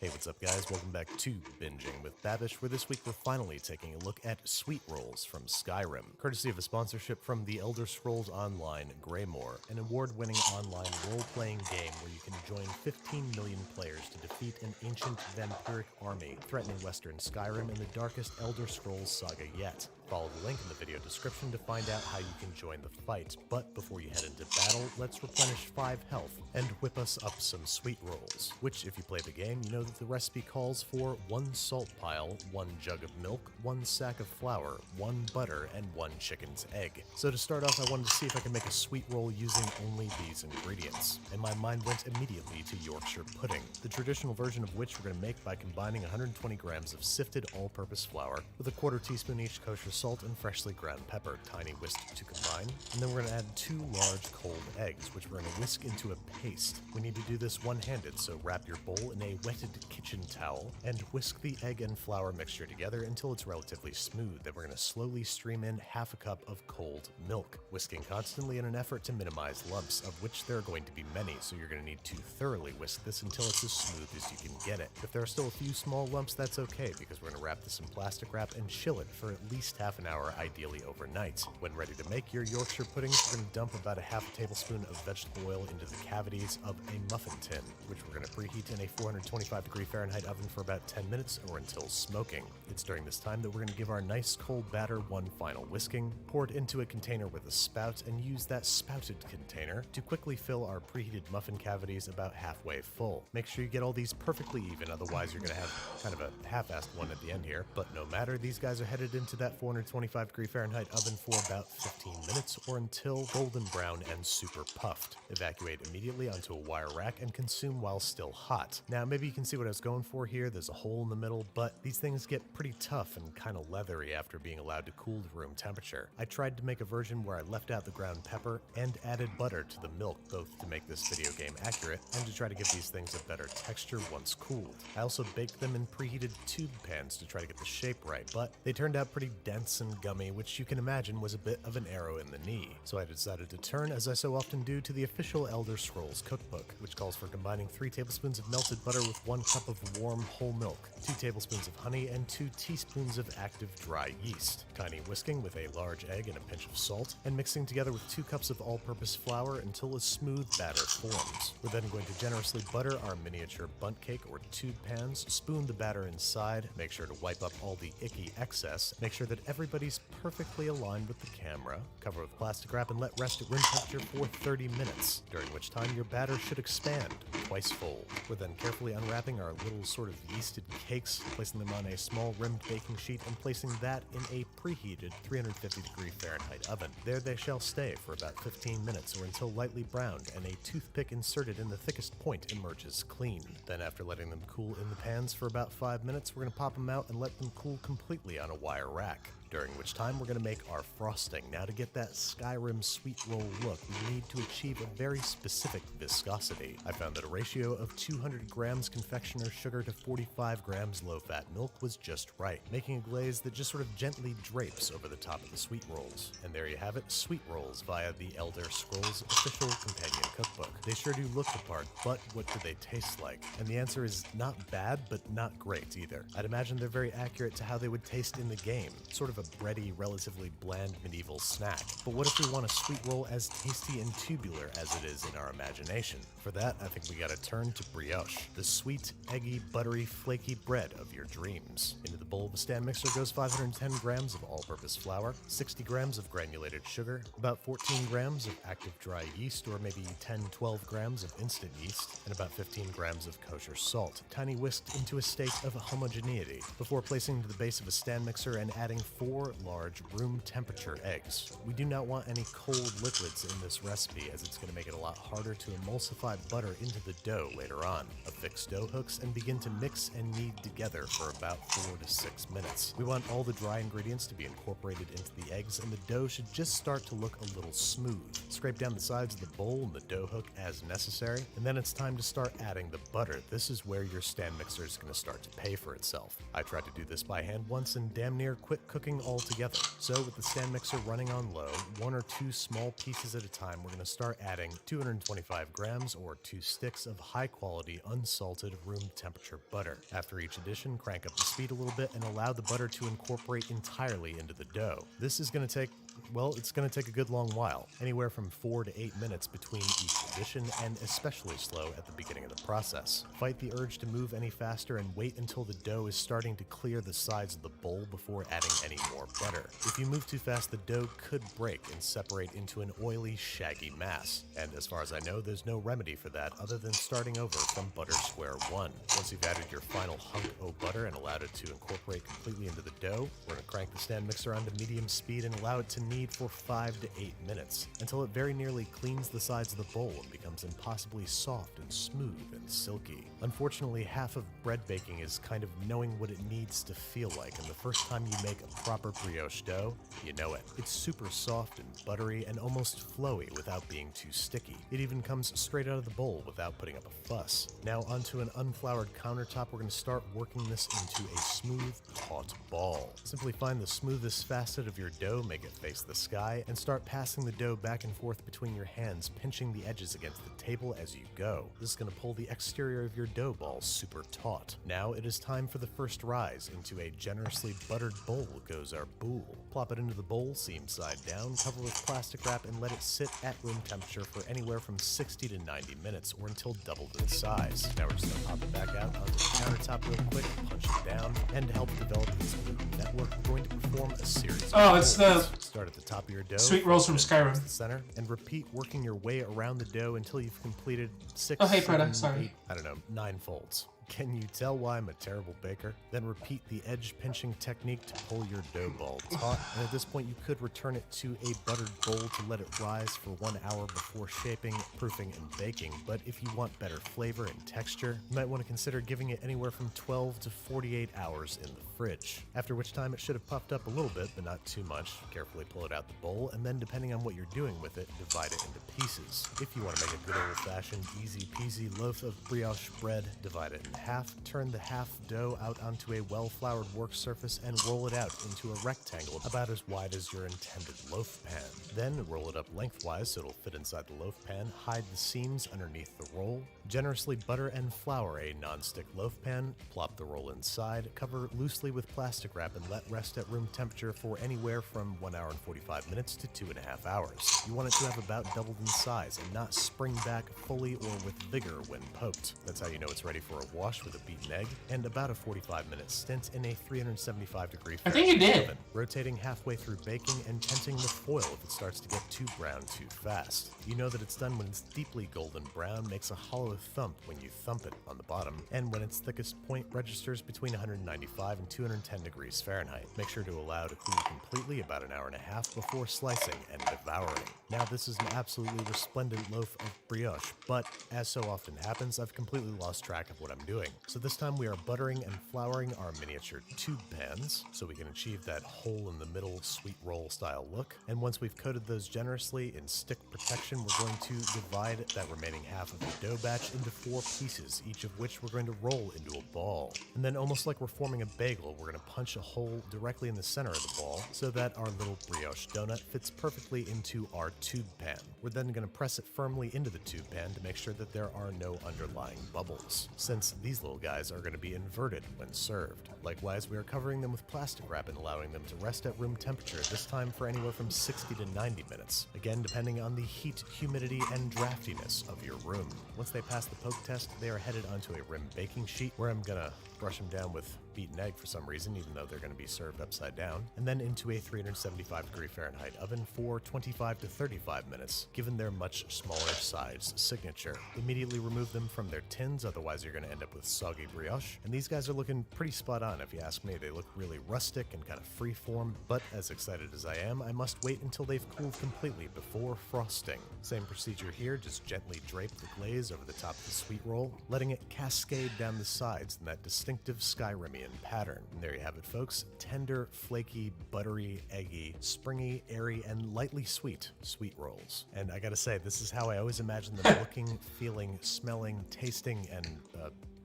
Hey, what's up guys? Welcome back to Binging with Babish, where this week we're finally taking a look at sweet rolls from Skyrim, courtesy of a sponsorship from the Elder Scrolls Online Greymoor, an award-winning online role-playing game where you can join 15 million players to defeat an ancient vampiric army threatening Western Skyrim in the darkest Elder Scrolls saga yet. Follow the link in the video description to find out how you can join the fight, but before you head into battle, let's replenish 5 health and whip us up some sweet rolls, which if you play the game, you know that the recipe calls for 1 salt pile, 1 jug of milk, 1 sack of flour, 1 butter, and 1 chicken's egg. So to start off, I wanted to see if I could make a sweet roll using only these ingredients, and my mind went immediately to Yorkshire pudding, the traditional version of which we're going to make by combining 120 grams of sifted all-purpose flour with a 1/4 teaspoon each kosher salt and freshly ground pepper, tiny whisked to combine, and then we're going to add 2 large cold eggs, which we're going to whisk into a paste. We need to do this one-handed, so wrap your bowl in a wetted kitchen towel and whisk the egg and flour mixture together until it's relatively smooth. Then we're going to slowly stream in 1/2 cup of cold milk, whisking constantly in an effort to minimize lumps, of which there are going to be many, so you're going to need to thoroughly whisk this until it's as smooth as you can get it. If there are still a few small lumps, that's okay, because we're going to wrap this in plastic wrap and chill it for at least half an hour, ideally overnight. When ready to make your Yorkshire puddings, we're going to dump about 1/2 tablespoon of vegetable oil into the cavities of a muffin tin, which we're going to preheat in a 425-degree Fahrenheit oven for about 10 minutes or until smoking. It's during this time that we're going to give our nice cold batter one final whisking, pour it into a container with a spout, and use that spouted container to quickly fill our preheated muffin cavities about halfway full. Make sure you get all these perfectly even, otherwise you're going to have kind of a half-assed one at the end here. But no matter, these guys are headed into that 425 425 degree Fahrenheit oven for about 15 minutes or until golden brown and super puffed. Evacuate immediately onto a wire rack and consume while still hot. Now maybe you can see what I was going for here. There's a hole in the middle, but these things get pretty tough and kind of leathery after being allowed to cool to room temperature. I tried to make a version where I left out the ground pepper and added butter to the milk, both to make this video game accurate and to try to give these things a better texture once cooled. I also baked them in preheated tube pans to try to get the shape right, but they turned out pretty dense and gummy, which you can imagine was a bit of an arrow in the knee. So I decided to turn, as I so often do, to the official Elder Scrolls cookbook, which calls for combining 3 tablespoons of melted butter with 1 cup of warm whole milk, 2 tablespoons of honey, and 2 teaspoons of active dry yeast. Tiny whisking with a large egg and a pinch of salt, and mixing together with 2 cups of all-purpose flour until a smooth batter forms. We're then going to generously butter our miniature bundt cake or tube pans, spoon the batter inside, make sure to wipe up all the icky excess, make sure that everybody's perfectly aligned with the camera, cover with plastic wrap and let rest at room temperature for 30 minutes, during which time your batter should expand twice fold. We're then carefully unwrapping our little sort of yeasted cakes, placing them on a small rimmed baking sheet and placing that in a preheated 350 degree Fahrenheit oven. There they shall stay for about 15 minutes or until lightly browned and a toothpick inserted in the thickest point emerges clean. Then after letting them cool in the pans for about 5 minutes, we're going to pop them out and let them cool completely on a wire rack, during which time we're going to make our frosting. Now to get that Skyrim sweet roll look, we need to achieve a very specific viscosity. I found that a ratio of 200 grams confectioner's sugar to 45 grams low-fat milk was just right, making a glaze that just sort of gently drapes over the top of the sweet rolls. And there you have it, sweet rolls via the Elder Scrolls official companion cookbook. They sure do look the part, but what do they taste like? And the answer is not bad, but not great either. I'd imagine they're very accurate to how they would taste in the game, sort of a bready, relatively bland medieval snack. But what if we want a sweet roll as tasty and tubular as it is in our imagination? For that, I think we gotta turn to brioche, the sweet, eggy, buttery, flaky bread of your dreams. Into the bowl of a stand mixer goes 510 grams of all-purpose flour, 60 grams of granulated sugar, about 14 grams of active dry yeast, or maybe 10-12 grams of instant yeast, and about 15 grams of kosher salt, tiny whisked into a state of homogeneity, before placing to the base of a stand mixer and adding 4 large room temperature eggs. We do not want any cold liquids in this recipe, as it's going to make it a lot harder to emulsify butter into the dough later on. Affix dough hooks and begin to mix and knead together for about 4 to 6 minutes. We want all the dry ingredients to be incorporated into the eggs, and the dough should just start to look a little smooth. Scrape down the sides of the bowl and the dough hook as necessary, and then it's time to start adding the butter. This is where your stand mixer is going to start to pay for itself. I tried to do this by hand once and damn near quit cooking altogether. So with the stand mixer running on low, 1 or 2 small pieces at a time, we're going to start adding 225 grams or 2 sticks of high quality unsalted room temperature butter. After each addition, crank up the speed a little bit and allow the butter to incorporate entirely into the dough. This is going to take, well, it's going to take a good long while, anywhere from 4 to 8 minutes between each addition, and especially slow at the beginning of the process. Fight the urge to move any faster and wait until the dough is starting to clear the sides of the bowl before adding any more butter. If you move too fast, the dough could break and separate into an oily, shaggy mass. And as far as I know, there's no remedy for that other than starting over from butter square one. Once you've added your final hunk of butter and allowed it to incorporate completely into the dough, we're going to crank the stand mixer onto medium speed and allow it to knead for 5 to 8 minutes, until it very nearly cleans the sides of the bowl and becomes impossibly soft and smooth and silky. Unfortunately, half of bread baking is kind of knowing what it needs to feel like, and the first time you make a proper brioche dough, you know it. It's super soft and buttery and almost flowy without being too sticky. It even comes straight out of the bowl without putting up a fuss. Now onto an unfloured countertop, we're going to start working this into a smooth, taut ball. Simply find the smoothest facet of your dough, make it face the sky, and start passing the dough back and forth between your hands, pinching the edges against the table as you go. This is going to pull the exterior of your dough ball super taut. Now it is time for the first rise. Into a generously buttered bowl goes our boule. Plop it into the bowl, seam side down, cover with plastic wrap, and let it sit at room temperature for anywhere from 60 to 90 minutes, or until doubled in size. Now we're just going to pop it back out onto the countertop real quick, punch it down, and to help develop this network, we're going to perform a series of it's the start at the top of your dough, sweet rolls from Skyrim. the center, and repeat working your way around the dough until you've completed 6, Oh, hey, Preda, 7, sorry. 8, I don't know, 9 folds. Can you tell why I'm a terrible baker? Then repeat the edge pinching technique to pull your dough ball taut, and at this point you could return it to a buttered bowl to let it rise for 1 hour before shaping, proofing, and baking. But if you want better flavor and texture, you might want to consider giving it anywhere from 12 to 48 hours in the fridge, after which time it should have puffed up a little bit, but not too much. Carefully pull it out the bowl, and then depending on what you're doing with it, divide it into pieces. If you want to make a good old-fashioned easy peasy loaf of brioche bread, divide it in half, turn the half dough out onto a well-floured work surface, and roll it out into a rectangle about as wide as your intended loaf pan. Then roll it up lengthwise so it'll fit inside the loaf pan, hide the seams underneath the roll, generously butter and flour a non-stick loaf pan, plop the roll inside, cover loosely with plastic wrap, and let rest at room temperature for anywhere from 1 hour and 45 minutes to 2.5 hours. You want it to have about doubled in size and not spring back fully or with vigor when poked. That's how you know it's ready for a wash with a beaten egg, and about a 45-minute stint in a 375-degree I think you did. oven, rotating halfway through baking and tenting the foil if it starts to get too brown too fast. You know that it's done when its deeply golden brown makes a hollow thump when you thump it on the bottom, and when its thickest point registers between 195 and 210 degrees Fahrenheit. Make sure to allow to cool completely about an hour and a half before slicing and devouring. Now this is an absolutely resplendent loaf of brioche, but as so often happens, I've completely lost track of what I'm doing. So this time we are buttering and flouring our miniature tube pans so we can achieve that hole in the middle sweet roll style look. And once we've coated those generously in stick protection, we're going to divide that remaining half of the dough batch into 4 pieces, each of which we're going to roll into a ball. And then almost like we're forming a bagel, we're going to punch a hole directly in the center of the ball so that our little brioche donut fits perfectly into our tube pan. We're then going to press it firmly into the tube pan to make sure that there are no underlying bubbles, since these little guys are going to be inverted when served. Likewise, we are covering them with plastic wrap and allowing them to rest at room temperature, this time for anywhere from 60 to 90 minutes, again depending on the heat, humidity, and draftiness of your room. Once they pass the poke test, they are headed onto a rim baking sheet where I'm going to brush them down with beaten egg for some reason, even though they're going to be served upside down, and then into a 375-degree Fahrenheit oven for 25 to 35 minutes, given their much smaller size signature. Immediately remove them from their tins, otherwise you're going to end up with soggy brioche, and these guys are looking pretty spot on if you ask me. They look really rustic and kind of freeform, but as excited as I am, I must wait until they've cooled completely before frosting. Same procedure here, just gently drape the glaze over the top of the sweet roll, letting it cascade down the sides in that distinctive Skyrimian pattern. And there you have it, folks. Tender, flaky, buttery, eggy, springy, airy, and lightly sweet sweet rolls. And I gotta say, this is how I always imagine them looking, feeling, smelling, tasting, and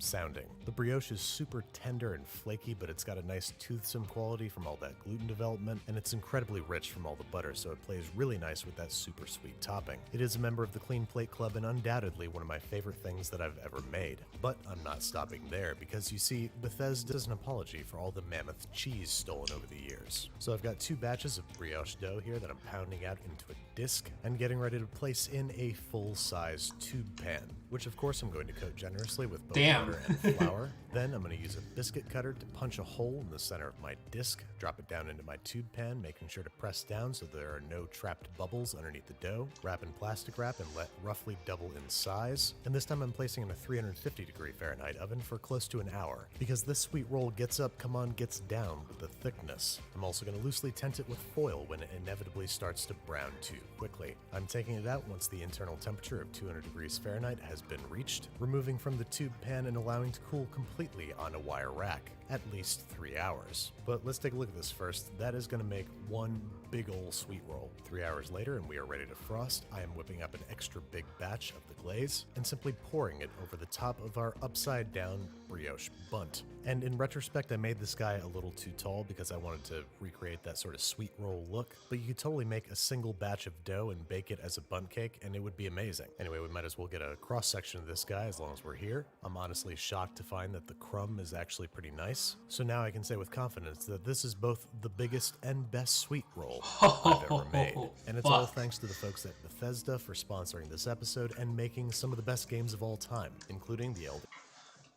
sounding. The brioche is super tender and flaky, but it's got a nice toothsome quality from all that gluten development, and it's incredibly rich from all the butter, so it plays really nice with that super sweet topping. It is a member of the Clean Plate Club and undoubtedly one of my favorite things that I've ever made. But I'm not stopping there, because you see, Bethesda does an apology for all the mammoth cheese stolen over the years. So I've got 2 batches of brioche dough here that I'm pounding out into a disc and getting ready to place in a full-size tube pan, which of course I'm going to coat generously with both butter and flour. Then I'm going to use a biscuit cutter to punch a hole in the center of my disc, drop it down into my tube pan, making sure to press down so there are no trapped bubbles underneath the dough, wrap in plastic wrap and let roughly double in size. And this time I'm placing in a 350-degree Fahrenheit oven for close to an hour, because this sweet roll gets up, come on, gets down with the thickness. I'm also going to loosely tent it with foil when it inevitably starts to brown too quickly. I'm taking it out once the internal temperature of 200 degrees Fahrenheit has been reached, removing from the tube pan and allowing to cool completely on a wire rack, at least 3 hours. But let's take a look at this first. That is going to make one big ol' sweet roll. 3 hours later and we are ready to frost. I am whipping up an extra big batch of the glaze and simply pouring it over the top of our upside down brioche bunt. And in retrospect, I made this guy a little too tall because I wanted to recreate that sort of sweet roll look, but you could totally make a single batch of dough and bake it as a bundt cake and it would be amazing. Anyway, we might as well get a cross section of this guy as long as we're here. I'm honestly shocked to find that the crumb is actually pretty nice. So now I can say with confidence that this is both the biggest and best sweet roll I've ever made. And it's all thanks to the folks at Bethesda for sponsoring this episode and making some of the best games of all time, including the Elder.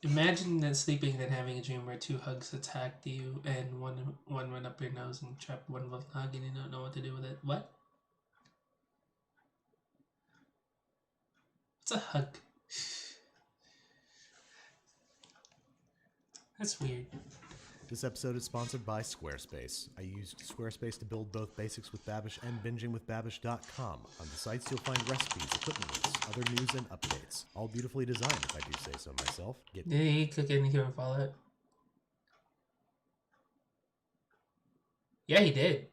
Imagine that sleeping and having a dream where 2 hugs attacked you and one went up your nose and trapped one little hug and you don't know what to do with it. What? What's a hug? That's weird. This episode is sponsored by Squarespace. I used Squarespace to build both Basics with Babish and BingingWithBabish.com. On the sites, you'll find recipes, equipment links, other news, and updates. All beautifully designed, if I do say so myself. Did he cook anything from Fallout? Yeah, he did.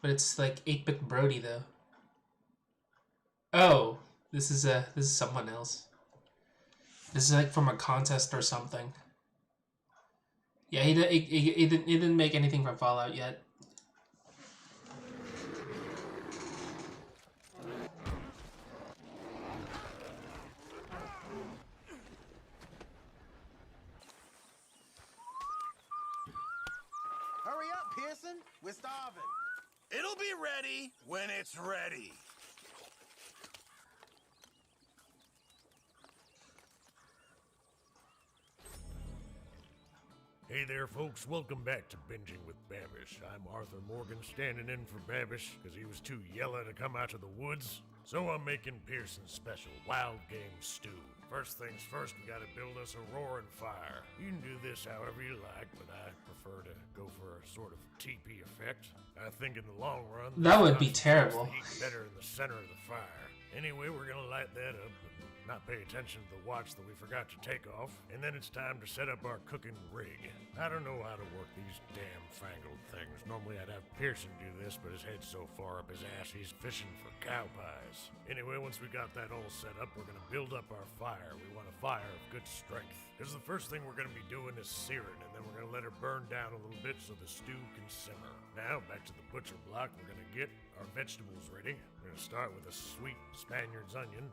But it's like 8-bit Brody, though. Oh, this is someone else. This is like from a contest or something. Yeah, he didn't make anything from Fallout yet. Hurry up, Pearson. We're starving. It'll be ready when it's ready. Hey there, folks. Welcome back to Binging with Babish. I'm Arthur Morgan, standing in for Babish because he was too yellow to come out of the woods. So I'm making Pearson's special wild game stew. First things first, we gotta build us a roaring fire. You can do this however you like, but I prefer to go for a sort of teepee effect. I think in the long run, that would be terrible. Heat better in the center of the fire. Anyway, we're gonna light that up. Not pay attention to the watch that we forgot to take off, and then it's time to set up our cooking rig. I don't know how to work these damn fangled things. Normally I'd have Pearson do this, but his head's so far up his ass he's fishing for cow pies. Anyway, once we got that all set up, we're gonna build up our fire. We want a fire of good strength, because the first thing we're gonna be doing is searing, and then we're gonna let her burn down a little bit so the stew can simmer. Now, back to the butcher block, we're gonna get our vegetables ready. We're gonna start with a sweet Spaniard's onion.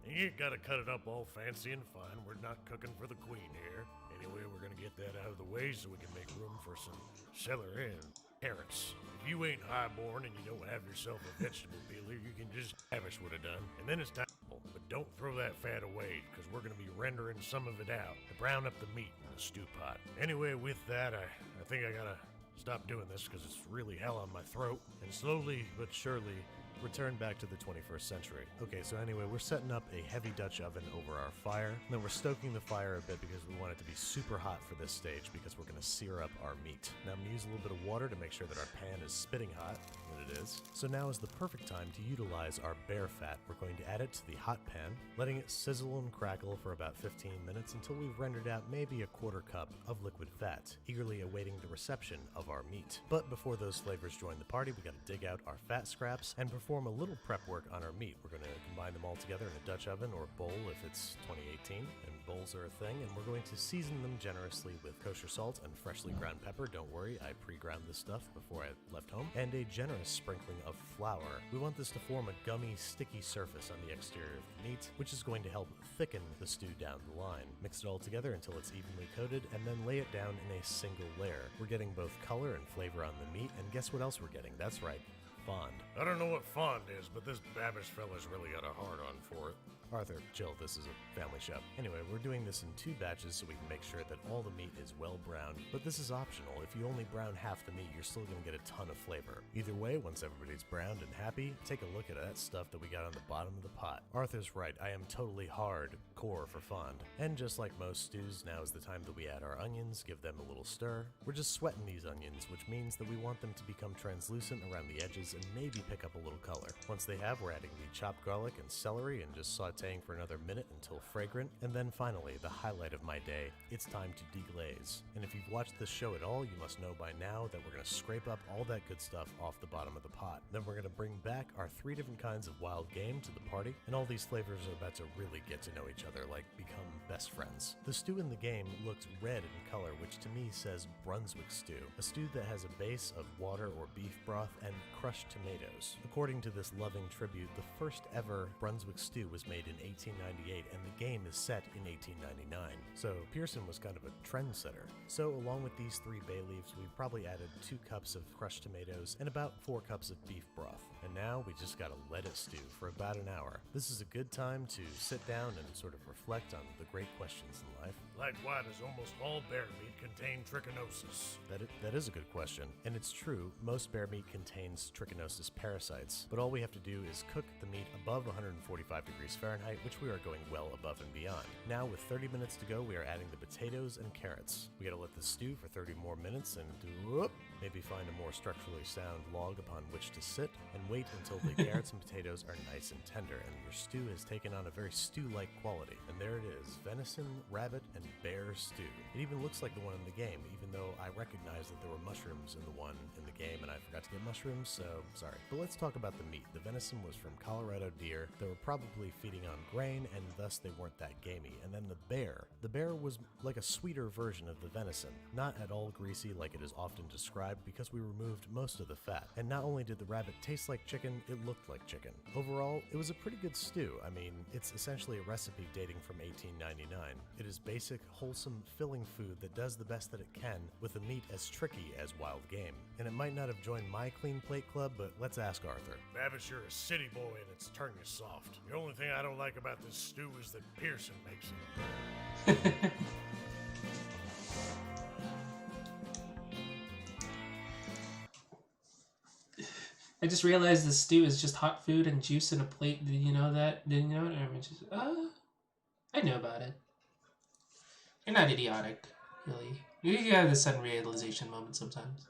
You ain't gotta cut it up all fancy and fine. We're not cooking for the queen here. Anyway, we're gonna get that out of the way so we can make room for some celery and carrots. If you ain't highborn and you don't have yourself a vegetable peeler, you can just Babish would have done. And then it's time. But don't throw that fat away, because we're gonna be rendering some of it out to brown up the meat in the stew pot. Anyway, with that, I think I gotta stop doing this because it's really hell on my throat. And slowly but surely, return back to the 21st century. Okay, so anyway, we're setting up a heavy Dutch oven over our fire, and then we're stoking the fire a bit because we want it to be super hot for this stage because we're going to sear up our meat. Now I'm going to use a little bit of water to make sure that our pan is spitting hot, and it is. So now is the perfect time to utilize our bear fat. We're going to add it to the hot pan, letting it sizzle and crackle for about 15 minutes until we've rendered out maybe a quarter cup of liquid fat, eagerly awaiting the reception of our meat. But before those flavors join the party, we got to dig out our fat scraps and perform a little prep work on our meat. We're going to combine them all together in a Dutch oven or bowl if it's 2018, and bowls are a thing, and we're going to season them generously with kosher salt and freshly ground pepper. Don't worry, I pre-ground this stuff before I left home, and a generous sprinkling of flour. We want this to form a gummy, sticky surface on the exterior of the meat, which is going to help thicken the stew down the line. Mix it all together until it's evenly coated, and then lay it down in a single layer. We're getting both color and flavor on the meat, and guess what else we're getting? That's right, fond. I don't know what fond is, but this Babish fella's really got a hard-on for it. Arthur, chill, this is a family show. Anyway, we're doing this in 2 batches so we can make sure that all the meat is well browned, but this is optional. If you only brown half the meat, you're still gonna get a ton of flavor. Either way, once everybody's browned and happy, take a look at that stuff that we got on the bottom of the pot. Arthur's right, I am totally hardcore for fond. And just like most stews, now is the time that we add our onions, give them a little stir. We're just sweating these onions, which means that we want them to become translucent around the edges and maybe pick up a little color. Once they have, we're adding the chopped garlic and celery and just sauteing for another minute until fragrant. And then finally, the highlight of my day, it's time to deglaze. And if you've watched this show at all, you must know by now that we're going to scrape up all that good stuff off the bottom of the pot. Then we're going to bring back our 3 different kinds of wild game to the party, and all these flavors are about to really get to know each other, like become best friends. The stew in the game looked red in color, which to me says Brunswick stew, a stew that has a base of water or beef broth and crushed tomatoes. According to this loving tribute, the first ever Brunswick stew was made in 1898, and the game is set in 1899. So Pearson was kind of a trendsetter. So along with these 3 bay leaves, we probably added 2 cups of crushed tomatoes and about 4 cups of beef broth. And now we just gotta let it stew for about an hour. This is a good time to sit down and sort of reflect on the great questions in life. Like why does almost all bear meat contain trichinosis? That is a good question. And it's true, most bear meat contains trichinosis. trichinosis parasites, but all we have to do is cook the meat above 145 degrees Fahrenheit, which we are going well above and beyond. Now, with 30 minutes to go, we are adding the potatoes and carrots. We gotta let this stew for 30 more minutes and maybe find a more structurally sound log upon which to sit, and wait until the carrots and potatoes are nice and tender, and your stew has taken on a very stew-like quality. And there it is, venison, rabbit, and bear stew. It even looks like the one in the game, even though I recognize that there were mushrooms in the one in the game, and I forgot to get mushrooms, so sorry. But let's talk about the meat. The venison was from Colorado deer that were probably feeding on grain, and thus they weren't that gamey. And then the bear was like a sweeter version of the venison, not at all greasy like it is often described, because we removed most of the fat. And not only did the rabbit taste like chicken, it looked like chicken. Overall, it was a pretty good stew. I mean, it's essentially a recipe dating from 1899. It is basic, wholesome, filling food that does the best that it can with a meat as tricky as wild game. And it might not have joined my clean plate club, but let's ask Arthur. Babish, you're a city boy and it's turned you soft. The only thing I don't like about this stew is that Pearson makes it. I just realized the stew is just hot food and juice in a plate. Did you know that? Didn't you know it? I know about it. You're not idiotic, really. You have this unrealization moment sometimes.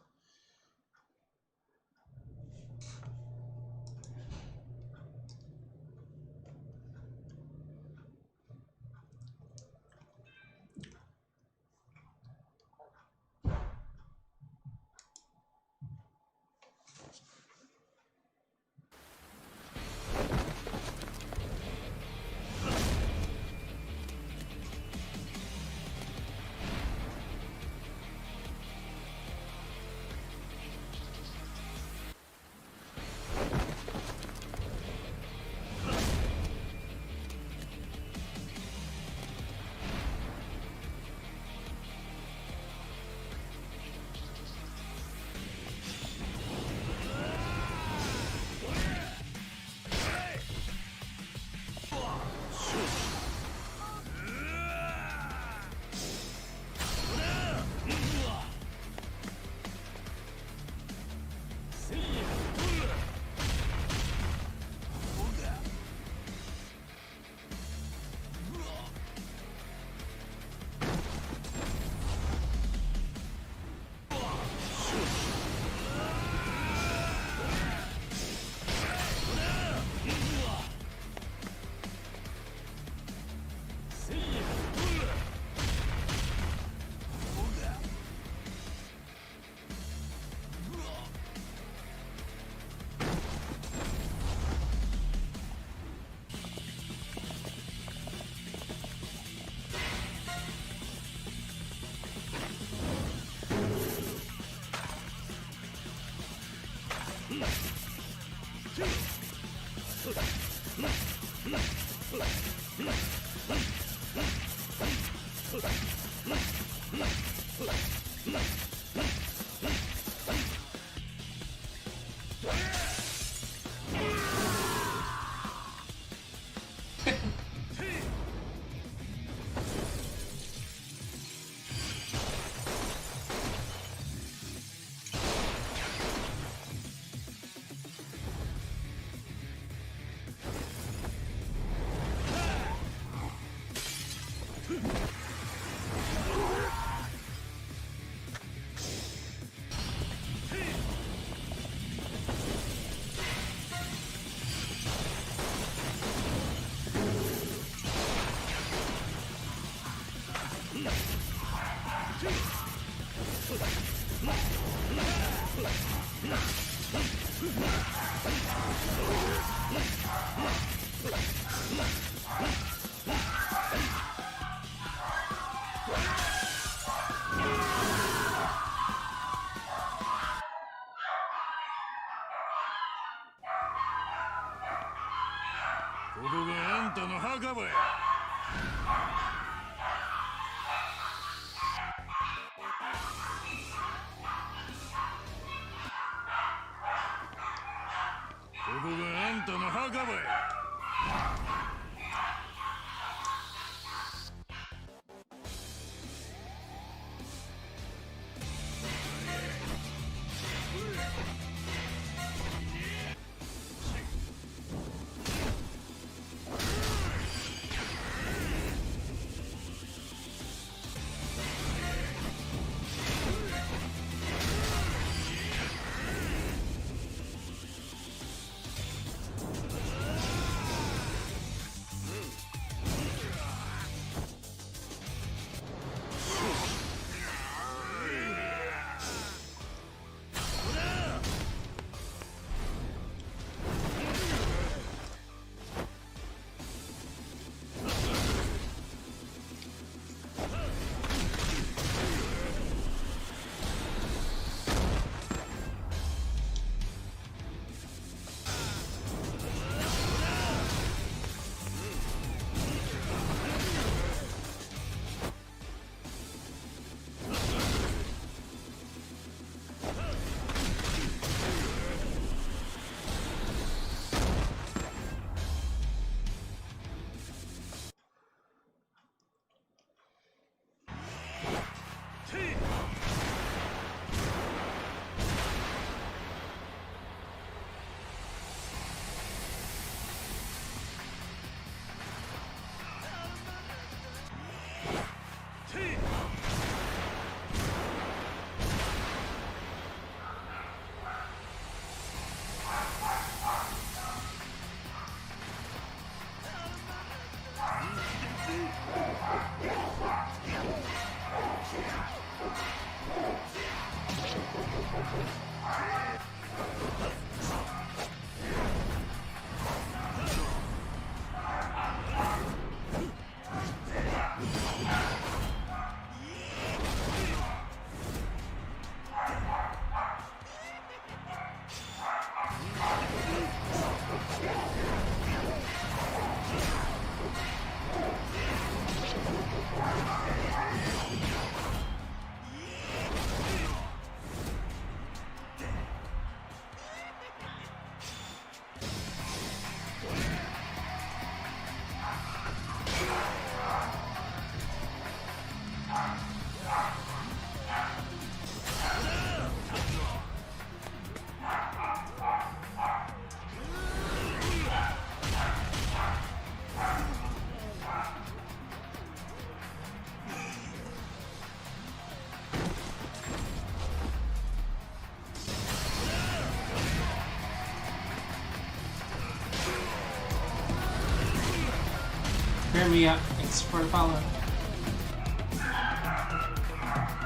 Hear me up. Thanks for the follow.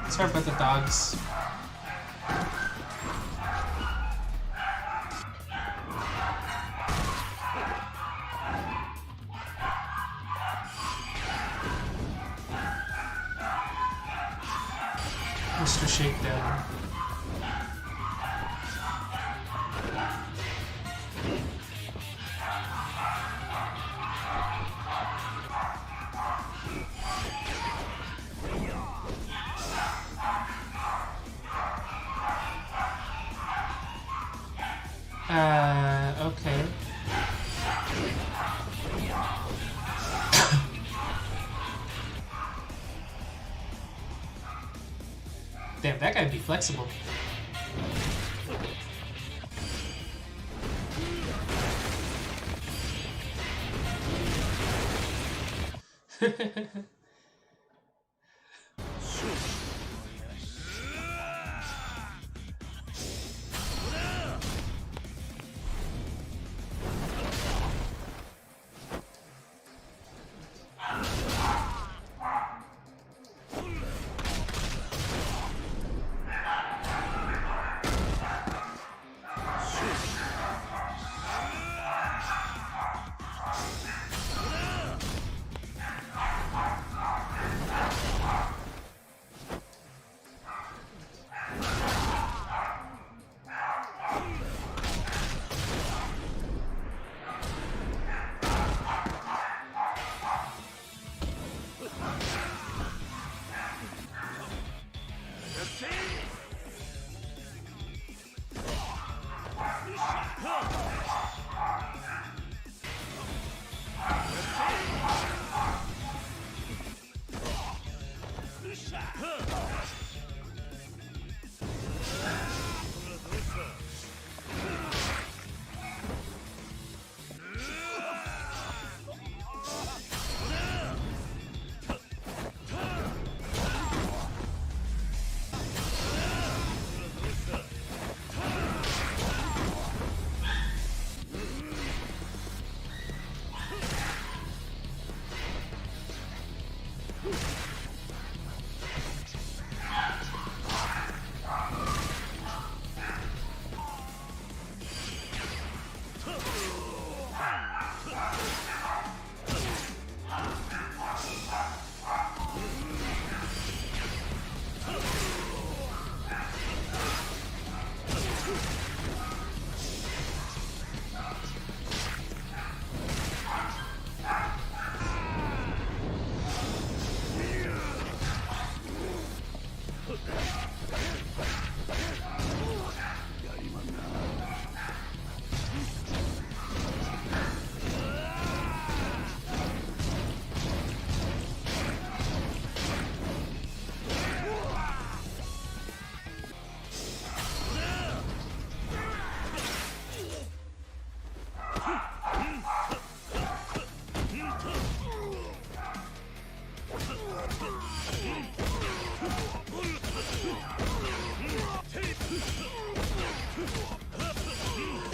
Sorry about the dogs. Mr. Shakedown. Okay. Damn, that guy'd be flexible.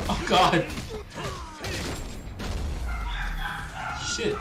Oh god. Shit.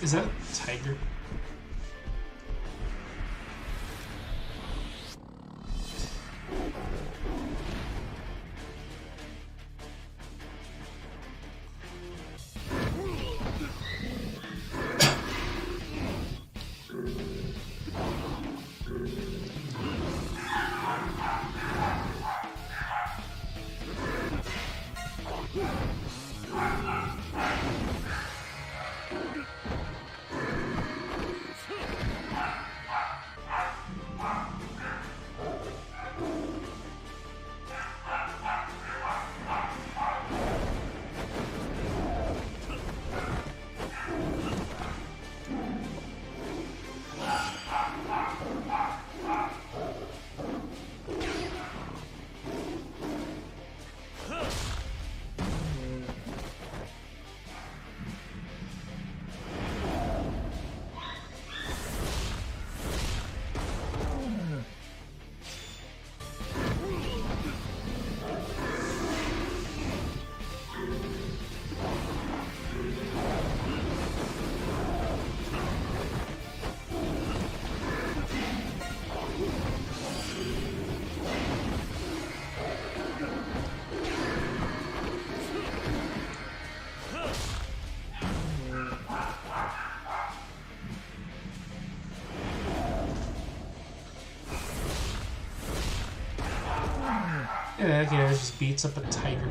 Is that a tiger? Yeah, okay, it just beats up a tiger.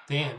Damn.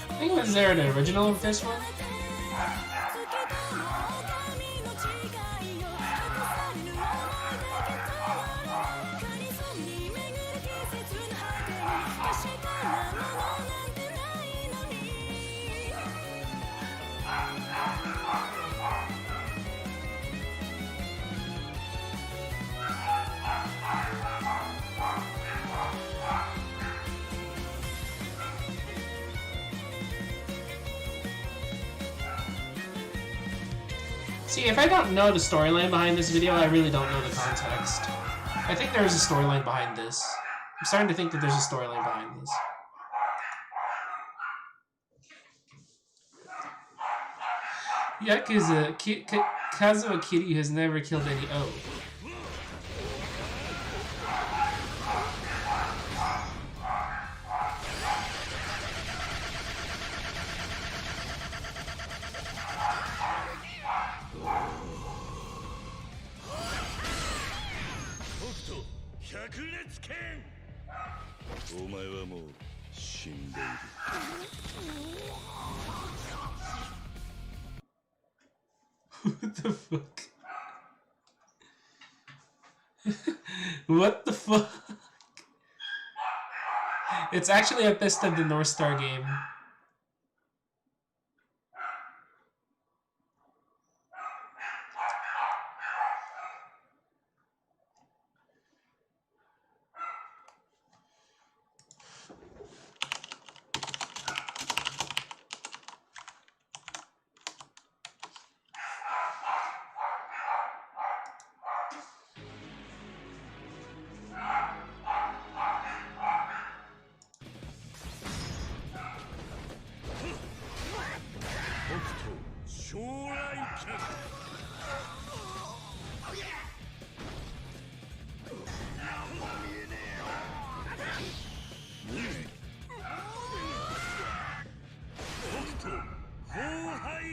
I think was there an original of this one? See, if I don't know the storyline behind this video, I really don't know the context. I think there's a storyline behind this. I'm starting to think that there's a storyline behind this. Yakuza, Kazuo Kiryu has never killed any O. What the fuck? What the fuck? It's actually a Fist of the North Star game.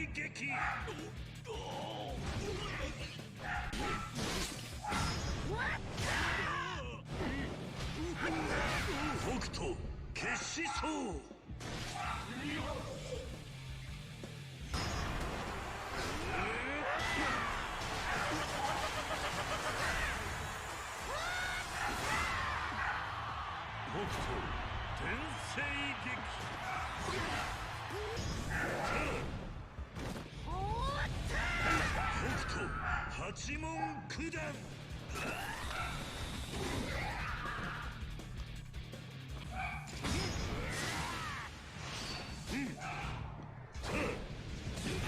撃北斗決死走北斗天聖撃北斗八門九段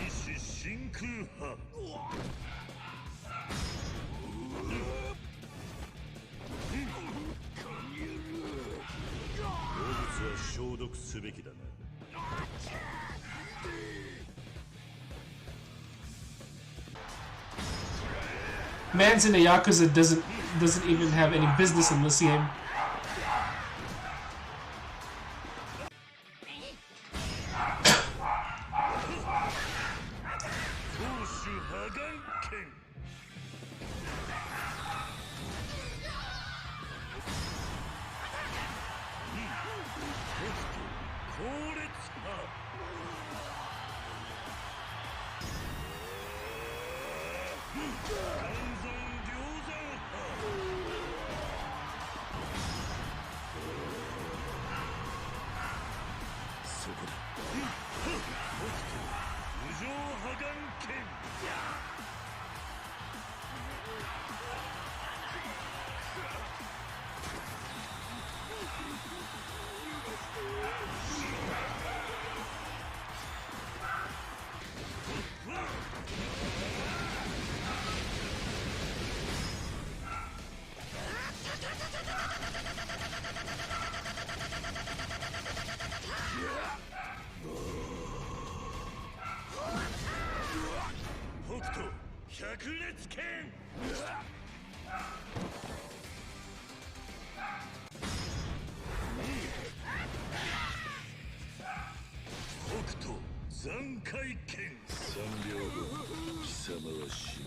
西真空派動物は消毒すべきだな。Man's in a Yakuza doesn't even have any business in this game.残骸剣3秒後貴様は死ぬ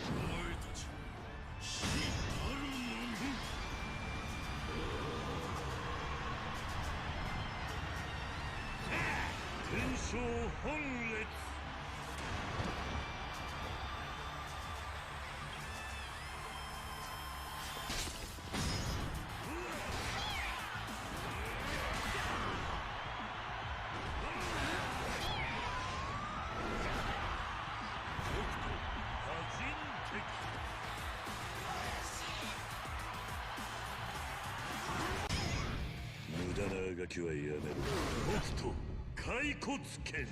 お前たち死あるのみ天正本列無駄なあがきはやめろ北斗骸骨剣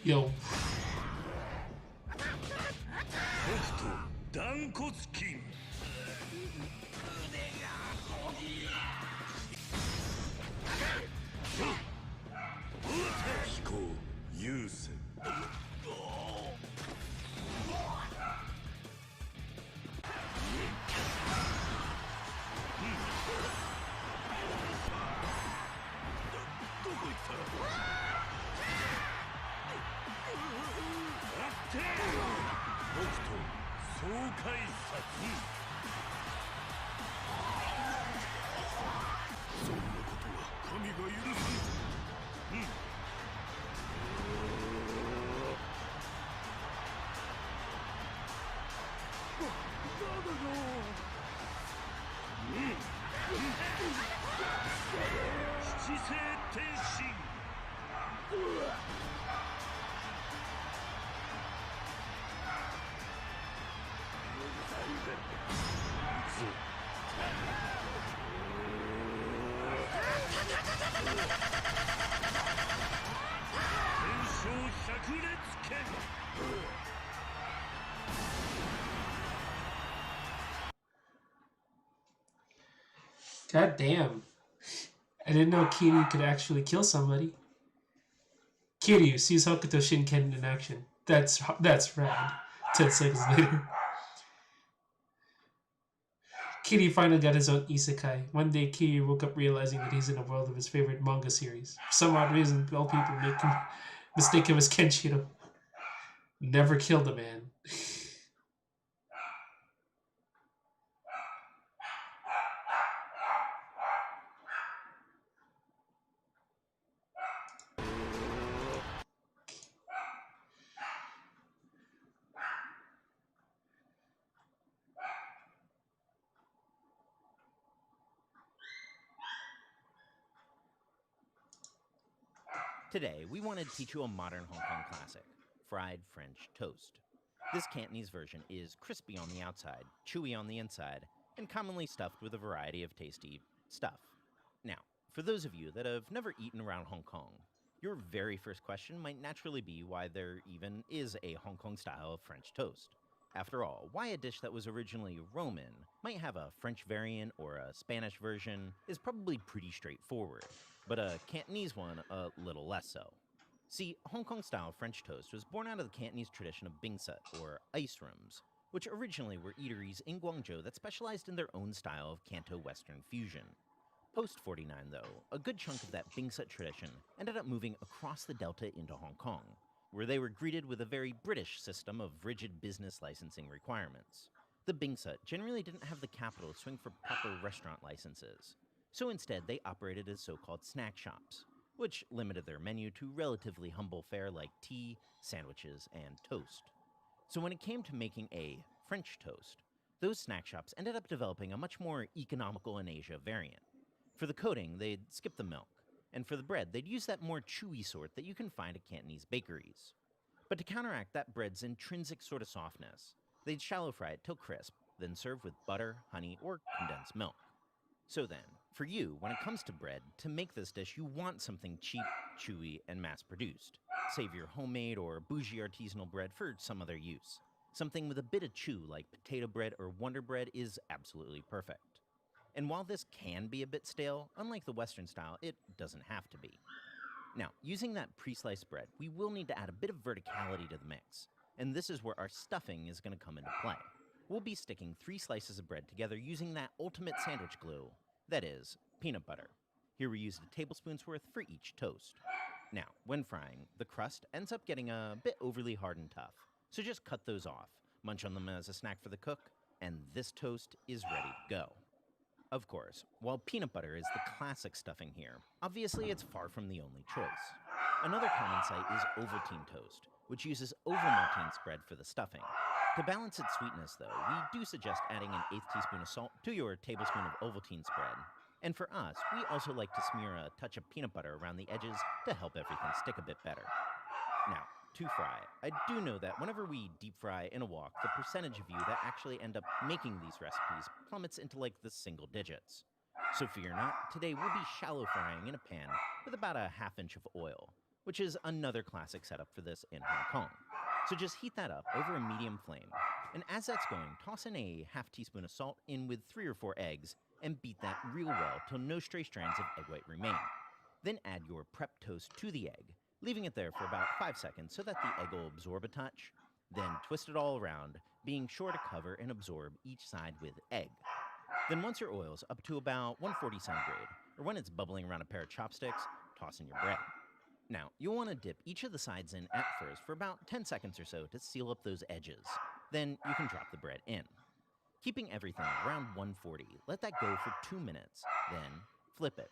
Yo. 北斗断骨筋飛行優勢北斗爽快殺そんなことは神が許さぬ七星天心天正百裂剣 God damn. I didn't know Kiryu could actually kill somebody. Kiryu sees Hokuto Shinken in action. That's rad. 10 seconds later. Kitty finally got his own isekai. One day, Kitty woke up realizing that he's in the world of his favorite manga series. For some odd reason, all people make him mistake him as Kenshiro. Never killed a man. Today, we wanted to teach you a modern Hong Kong classic, fried French toast. This Cantonese version is crispy on the outside, chewy on the inside, and commonly stuffed with a variety of tasty stuff. Now, for those of you that have never eaten around Hong Kong, your very first question might naturally be why there even is a Hong Kong style of French toast. After all, why a dish that was originally Roman might have a French variant or a Spanish version is probably pretty straightforward, but a Cantonese one a little less so. See, Hong Kong-style French toast was born out of the Cantonese tradition of bingsut, or ice rooms, which originally were eateries in Guangzhou that specialized in their own style of Canto-Western fusion. Post-49, though, a good chunk of that bingsut tradition ended up moving across the delta into Hong Kong, where they were greeted with a very British system of rigid business licensing requirements. The bingsut generally didn't have the capital to swing for proper restaurant licenses, so instead they operated as so-called snack shops, which limited their menu to relatively humble fare like tea, sandwiches, and toast. So when it came to making a French toast, those snack shops ended up developing a much more economical in Asia variant. For the coating, they'd skip the milk, and for the bread, they'd use that more chewy sort that you can find at Cantonese bakeries. But to counteract that bread's intrinsic sort of softness, they'd shallow fry it till crisp, then serve with butter, honey, or condensed milk. So then, for you, when it comes to bread, to make this dish, you want something cheap, chewy, and mass-produced. Save your homemade or bougie artisanal bread for some other use. Something with a bit of chew like potato bread or Wonder Bread is absolutely perfect. And while this can be a bit stale, unlike the Western style, it doesn't have to be. Now, using that pre-sliced bread, we will need to add a bit of verticality to the mix, and this is where our stuffing is going to come into play. We'll be sticking 3 slices of bread together using that ultimate sandwich glue, that is, peanut butter. Here we used a tablespoon's worth for each toast. Now, when frying, the crust ends up getting a bit overly hard and tough, so just cut those off, munch on them as a snack for the cook, and this toast is ready to go. Of course, while peanut butter is the classic stuffing here, obviously it's far from the only choice. Another common sight is Ovaltine toast, which uses Ovaltine spread for the stuffing. To balance its sweetness, though, we do suggest adding an 1/8 teaspoon of salt to your tablespoon of Ovaltine spread. And for us, we also like to smear a touch of peanut butter around the edges to help everything stick a bit better. Now, to fry, I do know that whenever we deep fry in a wok, the percentage of you that actually end up making these recipes plummets into like the single digits. So fear not, today we'll be shallow frying in a pan with about a 1/2 inch of oil, which is another classic setup for this in Hong Kong. So just heat that up over a medium flame, and as that's going, toss in a 1/2 teaspoon of salt in with 3 or 4 eggs, and beat that real well till no stray strands of egg white remain. Then add your prepped toast to the egg, leaving it there for about 5 seconds so that the egg will absorb a touch. Then twist it all around, being sure to cover and absorb each side with egg. Then once your oil's up to about 140 centigrade, or when it's bubbling around a pair of chopsticks, toss in your bread. Now, you'll want to dip each of the sides in at first for about 10 seconds or so to seal up those edges. Then you can drop the bread in. Keeping everything around 140, let that go for 2 minutes, then flip it.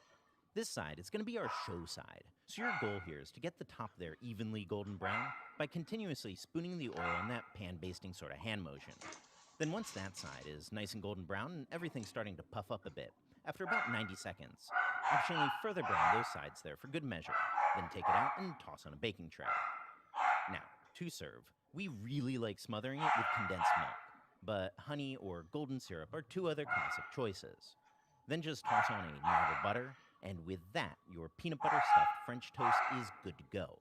This side is going to be our show side, so your goal here is to get the top there evenly golden brown by continuously spooning the oil in that pan-basting sort of hand motion. Then once that side is nice and golden brown and everything's starting to puff up a bit, after about 90 seconds, optionally further brown those sides there for good measure, then take it out and toss on a baking tray. Now, to serve, we really like smothering it with condensed milk, but honey or golden syrup are 2 other classic choices. Then just toss on a knob of butter, and with that, your peanut butter stuffed French toast is good to go.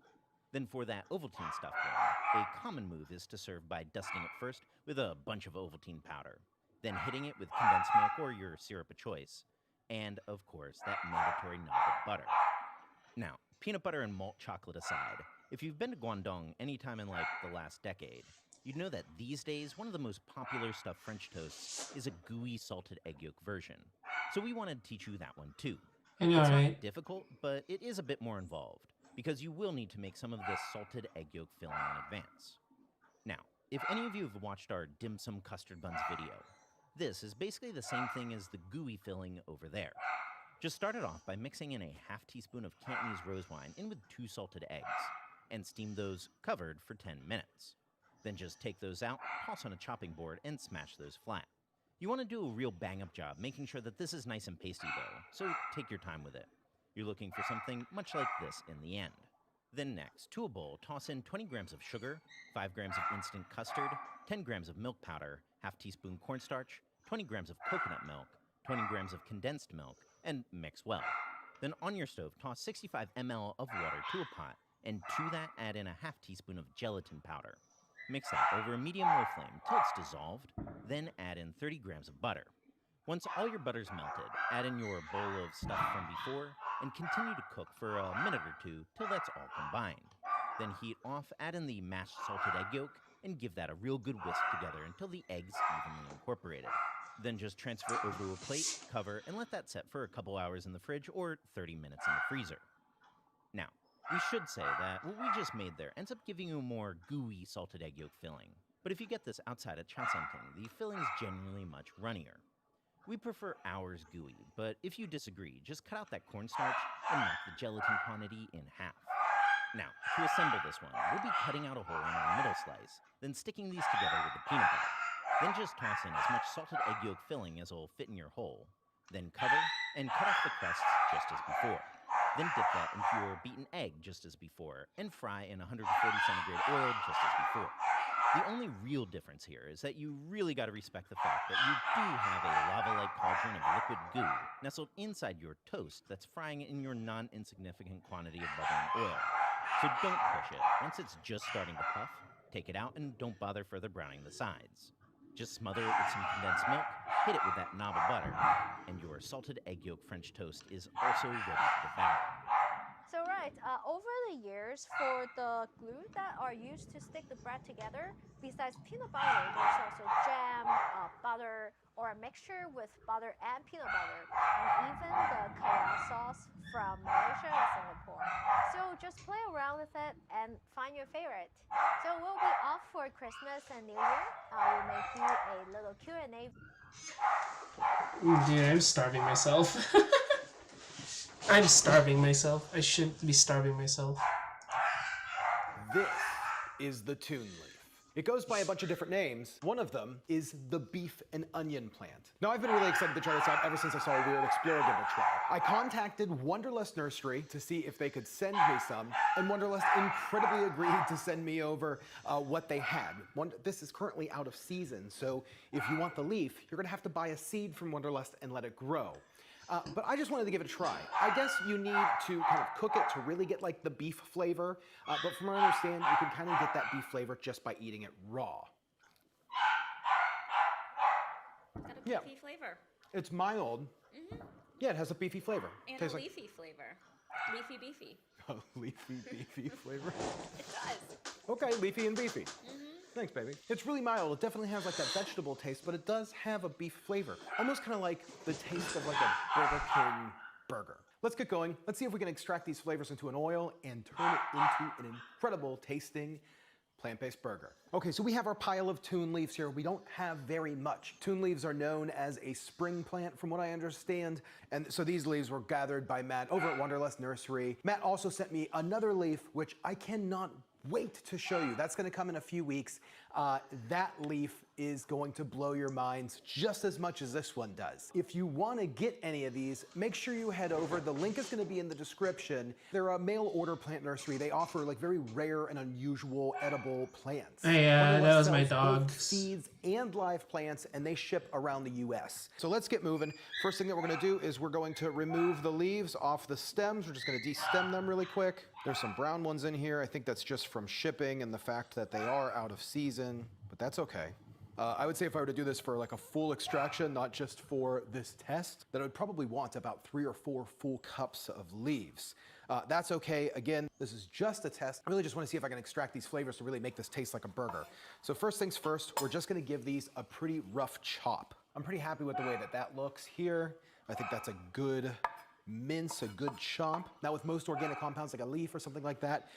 Then for that Ovaltine stuffed one, a common move is to serve by dusting it first with a bunch of Ovaltine powder, then hitting it with condensed milk or your syrup of choice, and of course, that mandatory knob of butter. Now, peanut butter and malt chocolate aside, if you've been to Guangdong anytime in like the last decade, you'd know that these days, one of the most popular stuffed French toasts is a gooey salted egg yolk version. So we wanted to teach you that one too. I know, It's right? not difficult, but it is a bit more involved, because you will need to make some of this salted egg yolk filling in advance. Now, if any of you have watched our dim sum custard buns video, this is basically the same thing as the gooey filling over there. Just start it off by mixing in a half teaspoon of Cantonese rose wine in with 2 salted eggs, and steam those covered for 10 minutes. Then just take those out, toss on a chopping board, and smash those flat. You want to do a real bang-up job making sure that this is nice and pasty though, so take your time with it. You're looking for something much like this in the end. Then next, to a bowl, toss in 20 grams of sugar, 5 grams of instant custard, 10 grams of milk powder, half teaspoon cornstarch, 20 grams of coconut milk, 20 grams of condensed milk, and mix well. Then on your stove, toss 65 ml of water to a pot, and to that add in a half teaspoon of gelatin powder. Mix that over a medium-low flame till it's dissolved, then add in 30 grams of butter. Once all your butter's melted, add in your bowl of stuff from before, and continue to cook for a minute or two till that's all combined. Then heat off, add in the mashed salted egg yolk, and give that a real good whisk together until the egg's evenly incorporated. Then just transfer over to a plate, cover, and let that set for a couple hours in the fridge or 30 minutes in the freezer. Now, we should say that what we just made there ends up giving you a more gooey salted egg yolk filling. But if you get this outside at Chaosanting, the filling is generally much runnier. We prefer ours gooey, but if you disagree, just cut out that cornstarch and knock the gelatin quantity in half. Now, to assemble this one, we'll be cutting out a hole in our middle slice, then sticking these together with the peanut butter. Then just toss in as much salted egg yolk filling as will fit in your hole. Then cover and cut off the crusts just as before. Then dip that into your beaten egg just as before, and fry in 140 centigrade oil just as before. The only real difference here is that you really got to respect the fact that you do have a lava-like cauldron of liquid goo nestled inside your toast that's frying in your non-insignificant quantity of bubbling oil. So don't push it. Once it's just starting to puff, take it out and don't bother further browning the sides. Just smother it with some condensed milk, hit it with that knob of butter, and your salted egg yolk French toast is also ready to devour. So right, over the years, for the glue that are used to stick the bread together, besides peanut butter, there's also jam, butter, or a mixture with butter and peanut butter, and even the kaya sauce from Malaysia and Singapore. So just play around with it and find your favorite. So we'll be off for Christmas and New Year. We'll make you a little Q&A. Dude, I'm starving myself. I'm starving myself. I shouldn't be starving myself. This is the tune leaf. It goes by a bunch of different names. One of them is the beef and onion plant. Now, I've been really excited to try this out ever since I saw a Weird Explorer give it a try. I contacted Wonderlust Nursery to see if they could send me some, and Wonderlust incredibly agreed to send me over what they had. This is currently out of season, so if you want the leaf, you're gonna have to buy a seed from Wonderlust and let it grow. But I just wanted to give it a try. I guess you need to kind of cook it to really get like the beef flavor, but from what I understand, you can kind of get that beef flavor just by eating it raw. Got a beefy flavor. It's mild. Yeah, it has a beefy flavor. And Tastes a like leafy flavor. Leafy beefy. a leafy beefy flavor. It does. Okay, leafy and beefy. Thanks, baby. It's really mild. It definitely has like that vegetable taste, but it does have a beef flavor. Almost kind of like the taste of like a Burger King burger. Let's get going. Let's see if we can extract these flavors into an oil and turn it into an incredible tasting plant-based burger. Okay, so we have our pile of tune leaves here. We don't have very much. Tune leaves are known as a spring plant from what I understand. And so these leaves were gathered by Matt over at Wonderlust Nursery. Matt also sent me another leaf, which I cannot wait to show you. That's gonna come in a few weeks. That leaf is going to blow your minds just as much as this one does. If you wanna get any of these, make sure you head over. The link is gonna be in the description. They're a mail order plant nursery. They offer like very rare and unusual edible plants. Yeah, that was my sells dog. both seeds and live plants, and they ship around the US. So let's get moving. First thing that we're gonna do is we're going to remove the leaves off the stems. We're just gonna de-stem them really quick. There's some brown ones in here. I think that's just from shipping and the fact that they are out of season, but that's okay. I would say if I were to do this for like a full extraction, not just for this test, that I would probably want about 3 or 4 full cups of leaves. That's okay. Again, this is just a test. I really just want to see if I can extract these flavors to really make this taste like a burger. So first things first, we're just going to give these a pretty rough chop. I'm pretty happy with the way that that looks here. I think that's a good mince, a good chomp. Now with most organic compounds like a leaf or something like that,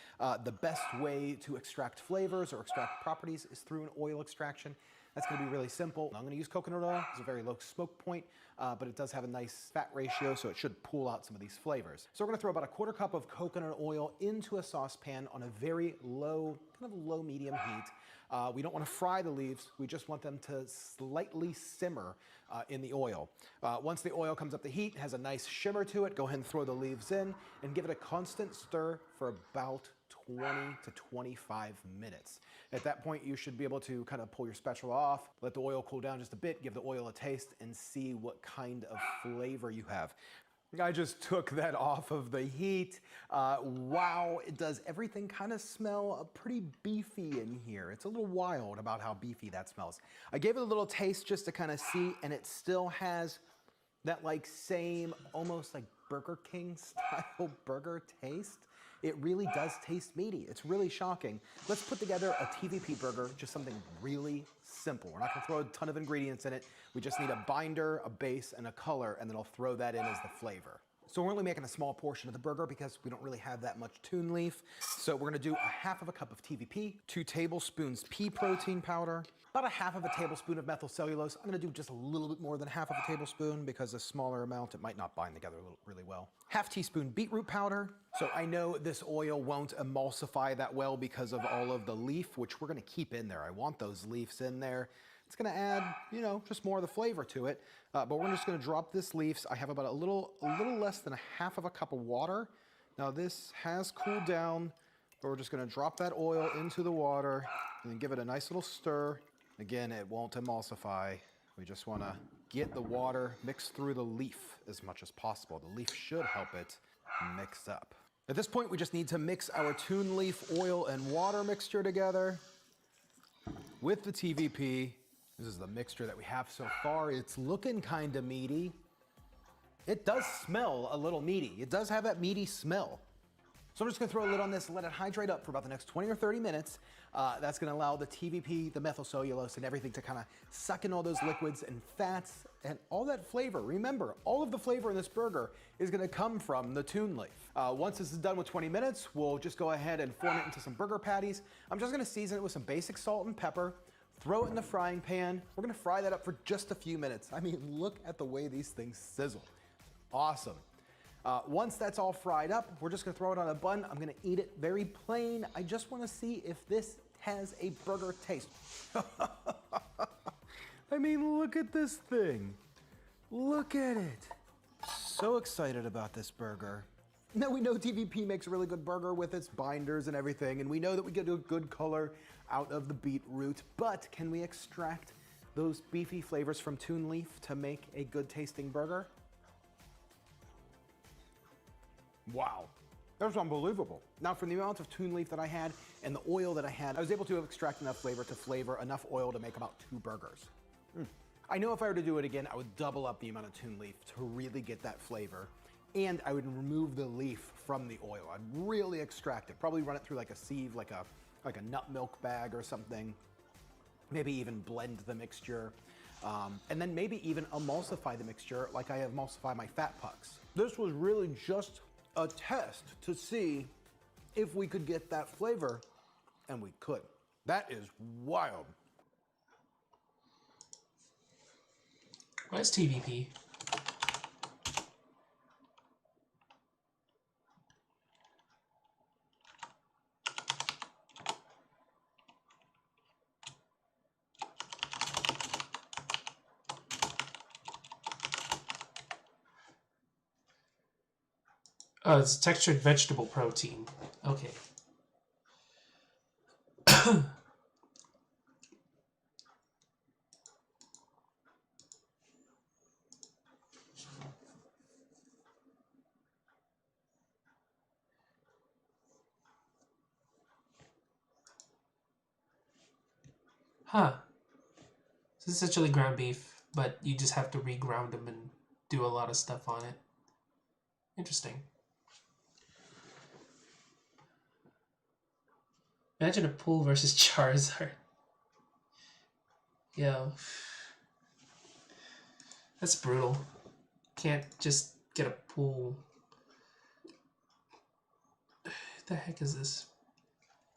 the best way to extract flavors or extract properties is through an oil extraction. That's gonna be really simple. I'm gonna use coconut oil. It's a very low smoke point, but it does have a nice fat ratio, so it should pull out some of these flavors. So we're gonna throw about a 1/4 cup of coconut oil into a saucepan on a very low, kind of low medium heat. We don't wanna fry the leaves. We just want them to slightly simmer in the oil. Once the oil comes up to heat, has a nice shimmer to it, go ahead and throw the leaves in and give it a constant stir for about 20 to 25 minutes. At that point, you should be able to kind of pull your spatula off, let the oil cool down just a bit, give the oil a taste, and see what kind of flavor you have. I just took that off of the heat. Wow, it does everything kind of smell pretty beefy in here. It's a little wild about how beefy that smells. I gave it a little taste just to kind of see, and it still has that like same, almost like Burger King style burger taste. It really does taste meaty. It's really shocking. Let's put together a TVP burger, just something really simple. We're not gonna throw a ton of ingredients in it. We just need a binder, a base, and a color, and then I'll throw that in as the flavor. So we're only making a small portion of the burger because we don't really have that much tune leaf. So we're gonna do a 1/2 cup of TVP, 2 tablespoons pea protein powder, about a 1/2 tablespoon of methyl cellulose. I'm gonna do just a little bit more than 1/2 tablespoon because a smaller amount, it might not bind together really well. 1/2 teaspoon beetroot powder. So I know this oil won't emulsify that well because of all of the leaf, which we're gonna keep in there. I want those leaves in there. It's gonna add, you know, just more of the flavor to it. But we're just gonna drop this leaves. I have about a little less than a 1/2 cup of water. Now this has cooled down, but we're just gonna drop that oil into the water and then give it a nice little stir. Again, it won't emulsify. We just wanna get the water mixed through the leaf as much as possible. The leaf should help it mix up. At this point, we just need to mix our tune leaf oil and water mixture together with the TVP. This is the mixture that we have so far. It's looking kind of meaty. It does smell a little meaty. It does have that meaty smell. So I'm just gonna throw a lid on this and let it hydrate up for about the next 20 or 30 minutes. That's gonna allow the TVP, the methyl cellulose, and everything to kind of suck in all those liquids and fats and all that flavor. Remember, all of the flavor in this burger is gonna come from the tune leaf. Once this is done with 20 minutes, we'll just go ahead and form it into some burger patties. I'm just gonna season it with some basic salt and pepper, throw it in the frying pan. We're gonna fry that up for just a few minutes. I mean, look at the way these things sizzle. Awesome. Once that's all fried up, we're just gonna throw it on a bun. I'm gonna eat it very plain. I just wanna see if this has a burger taste. I mean, look at this thing. Look at it. So excited about this burger. Now we know TVP makes a really good burger with its binders and everything, and we know that we get a good color out of the beetroot, but can we extract those beefy flavors from tune leaf to make a good tasting burger? Wow, that was unbelievable. Now from the amount of tune leaf that I had and the oil that I had, I was able to extract enough flavor to flavor enough oil to make about 2 burgers. I know if I were to do it again, I would double up the amount of tune leaf to really get that flavor. And I would remove the leaf from the oil. I'd really extract it. Probably run it through like a sieve, like a nut milk bag or something. Maybe even blend the mixture. And then maybe even emulsify the mixture like I emulsify my fat pucks. This was really just a test to see if we could get that flavor, and we could. That is wild. What is TVP? Oh, it's textured vegetable protein. Okay. Huh. It's essentially ground beef, but you just have to reground them and do a lot of stuff on it. Interesting. Imagine a pool versus Charizard. Yo. That's brutal. Can't just get a pool. What the heck is this?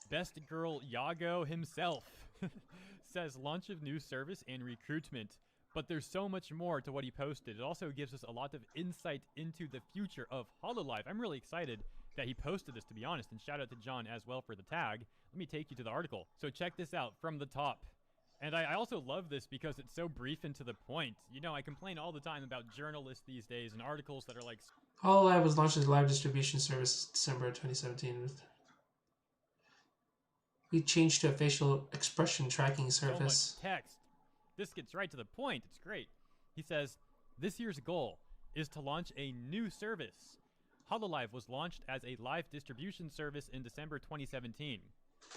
Best Girl Yago himself says launch of new service and recruitment. But there's so much more to what he posted. It also gives us a lot of insight into the future of HoloLive. I'm really excited that he posted this, to be honest, and shout out to John as well for the tag. Let me take you to the article. So check this out from the top. And I also love this because it's so brief and to the point. You know, I complain all the time about journalists these days and articles that are like... HoloLive was launched as a live distribution service December 2017. We changed to a facial expression tracking service. So much text. This gets right to the point. It's great. He says, this year's goal is to launch a new service. HoloLive was launched as a live distribution service in December 2017.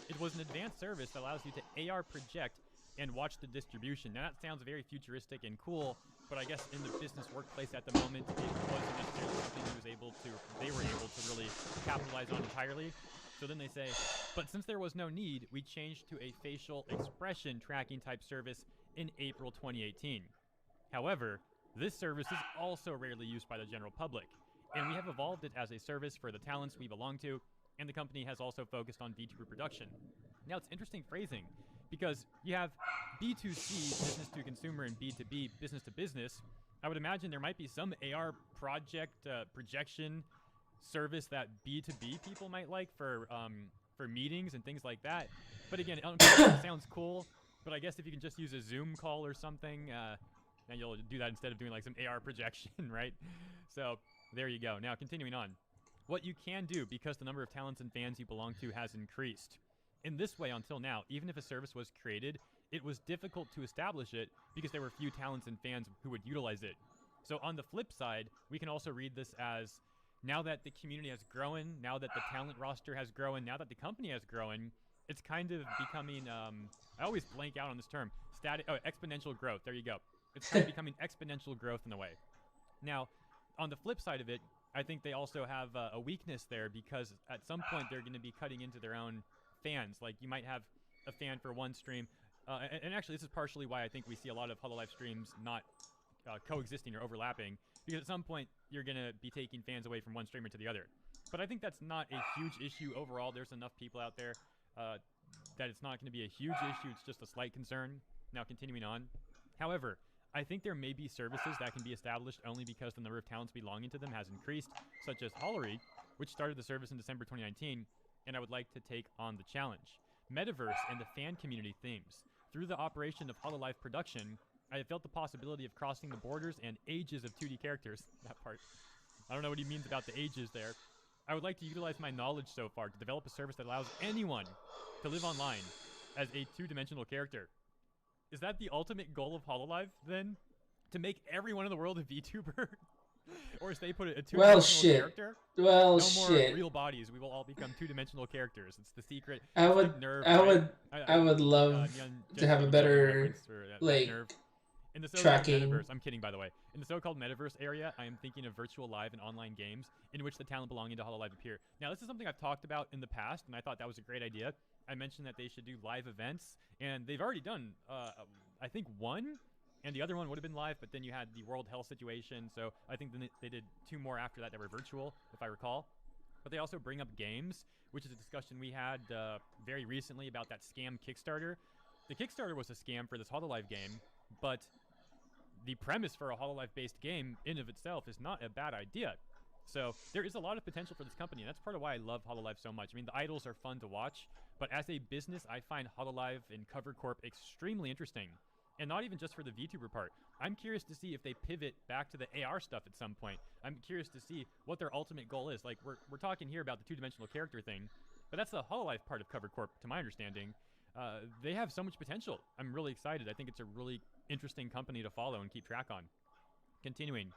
It was an advanced service that allows you to AR project and watch the distribution. Now that sounds very futuristic and cool, but I guess in the business workplace at the moment, it wasn't necessarily something they were able to really capitalize on entirely. So then they say, but since there was no need, we changed to a facial expression tracking type service in April 2018. However, this service is also rarely used by the general public, and we have evolved it as a service for the talents we belong to, and the company has also focused on VTuber production. Now, it's interesting phrasing, because you have B2C, business to consumer, and B2B, business to business. I would imagine there might be some AR projection service that B2B people might like for meetings and things like that. But again, it sounds cool, but I guess if you can just use a Zoom call or something, then you'll do that instead of doing like some AR projection, right? So there you go. Now, continuing on. What you can do because the number of talents and fans you belong to has increased. In this way, until now, even if a service was created, it was difficult to establish it because there were few talents and fans who would utilize it. So on the flip side, we can also read this as, now that the community has grown, now that the talent roster has grown, now that the company has grown, it's kind of becoming, I always blank out on this term, exponential growth. There you go. It's kind of becoming exponential growth in a way. Now, on the flip side of it, I think they also have a weakness there because at some point they're going to be cutting into their own fans. Like you might have a fan for one stream, and actually this is partially why I think we see a lot of HoloLive streams not coexisting or overlapping, because at some point you're going to be taking fans away from one streamer to the other. But I think that's not a huge issue overall. There's enough people out there that it's not going to be a huge issue. It's just a slight concern. Now, continuing on. However, I think there may be services that can be established only because the number of talents belonging to them has increased, such as Hollery, which started the service in December 2019, and I would like to take on the challenge. Metaverse and the fan community themes. Through the operation of HoloLive production, I have felt the possibility of crossing the borders and ages of 2D characters. That part. I don't know what he means about the ages there. I would like to utilize my knowledge so far to develop a service that allows anyone to live online as a two-dimensional character. Is that the ultimate goal of HoloLive, then? To make everyone in the world a VTuber? Or as they put it, a two-dimensional character? Well, no more real bodies. We will all become two-dimensional characters. It's the secret. I would love to have a better in the so-called tracking. Metaverse, I'm kidding, by the way. In the so-called Metaverse area, I am thinking of virtual live and online games in which the talent belonging to HoloLive appear. Now, this is something I've talked about in the past, and I thought that was a great idea. I mentioned that they should do live events, and they've already done, I think, one, and the other one would have been live, but then you had the World Health situation, so I think then they did two more after that were virtual, if I recall. But they also bring up games, which is a discussion we had very recently about that scam Kickstarter. The Kickstarter was a scam for this HoloLive game, but the premise for a HoloLive-based game in of itself is not a bad idea. So there is a lot of potential for this company, and that's part of why I love HoloLive so much. I mean, the idols are fun to watch, but as a business, I find HoloLive and Cover Corp extremely interesting. And not even just for the VTuber part. I'm curious to see if they pivot back to the AR stuff at some point. I'm curious to see what their ultimate goal is. Like, we're talking here about the two-dimensional character thing, but that's the HoloLive part of Cover Corp, to my understanding. They have so much potential. I'm really excited. I think it's a really interesting company to follow and keep track on. Continuing.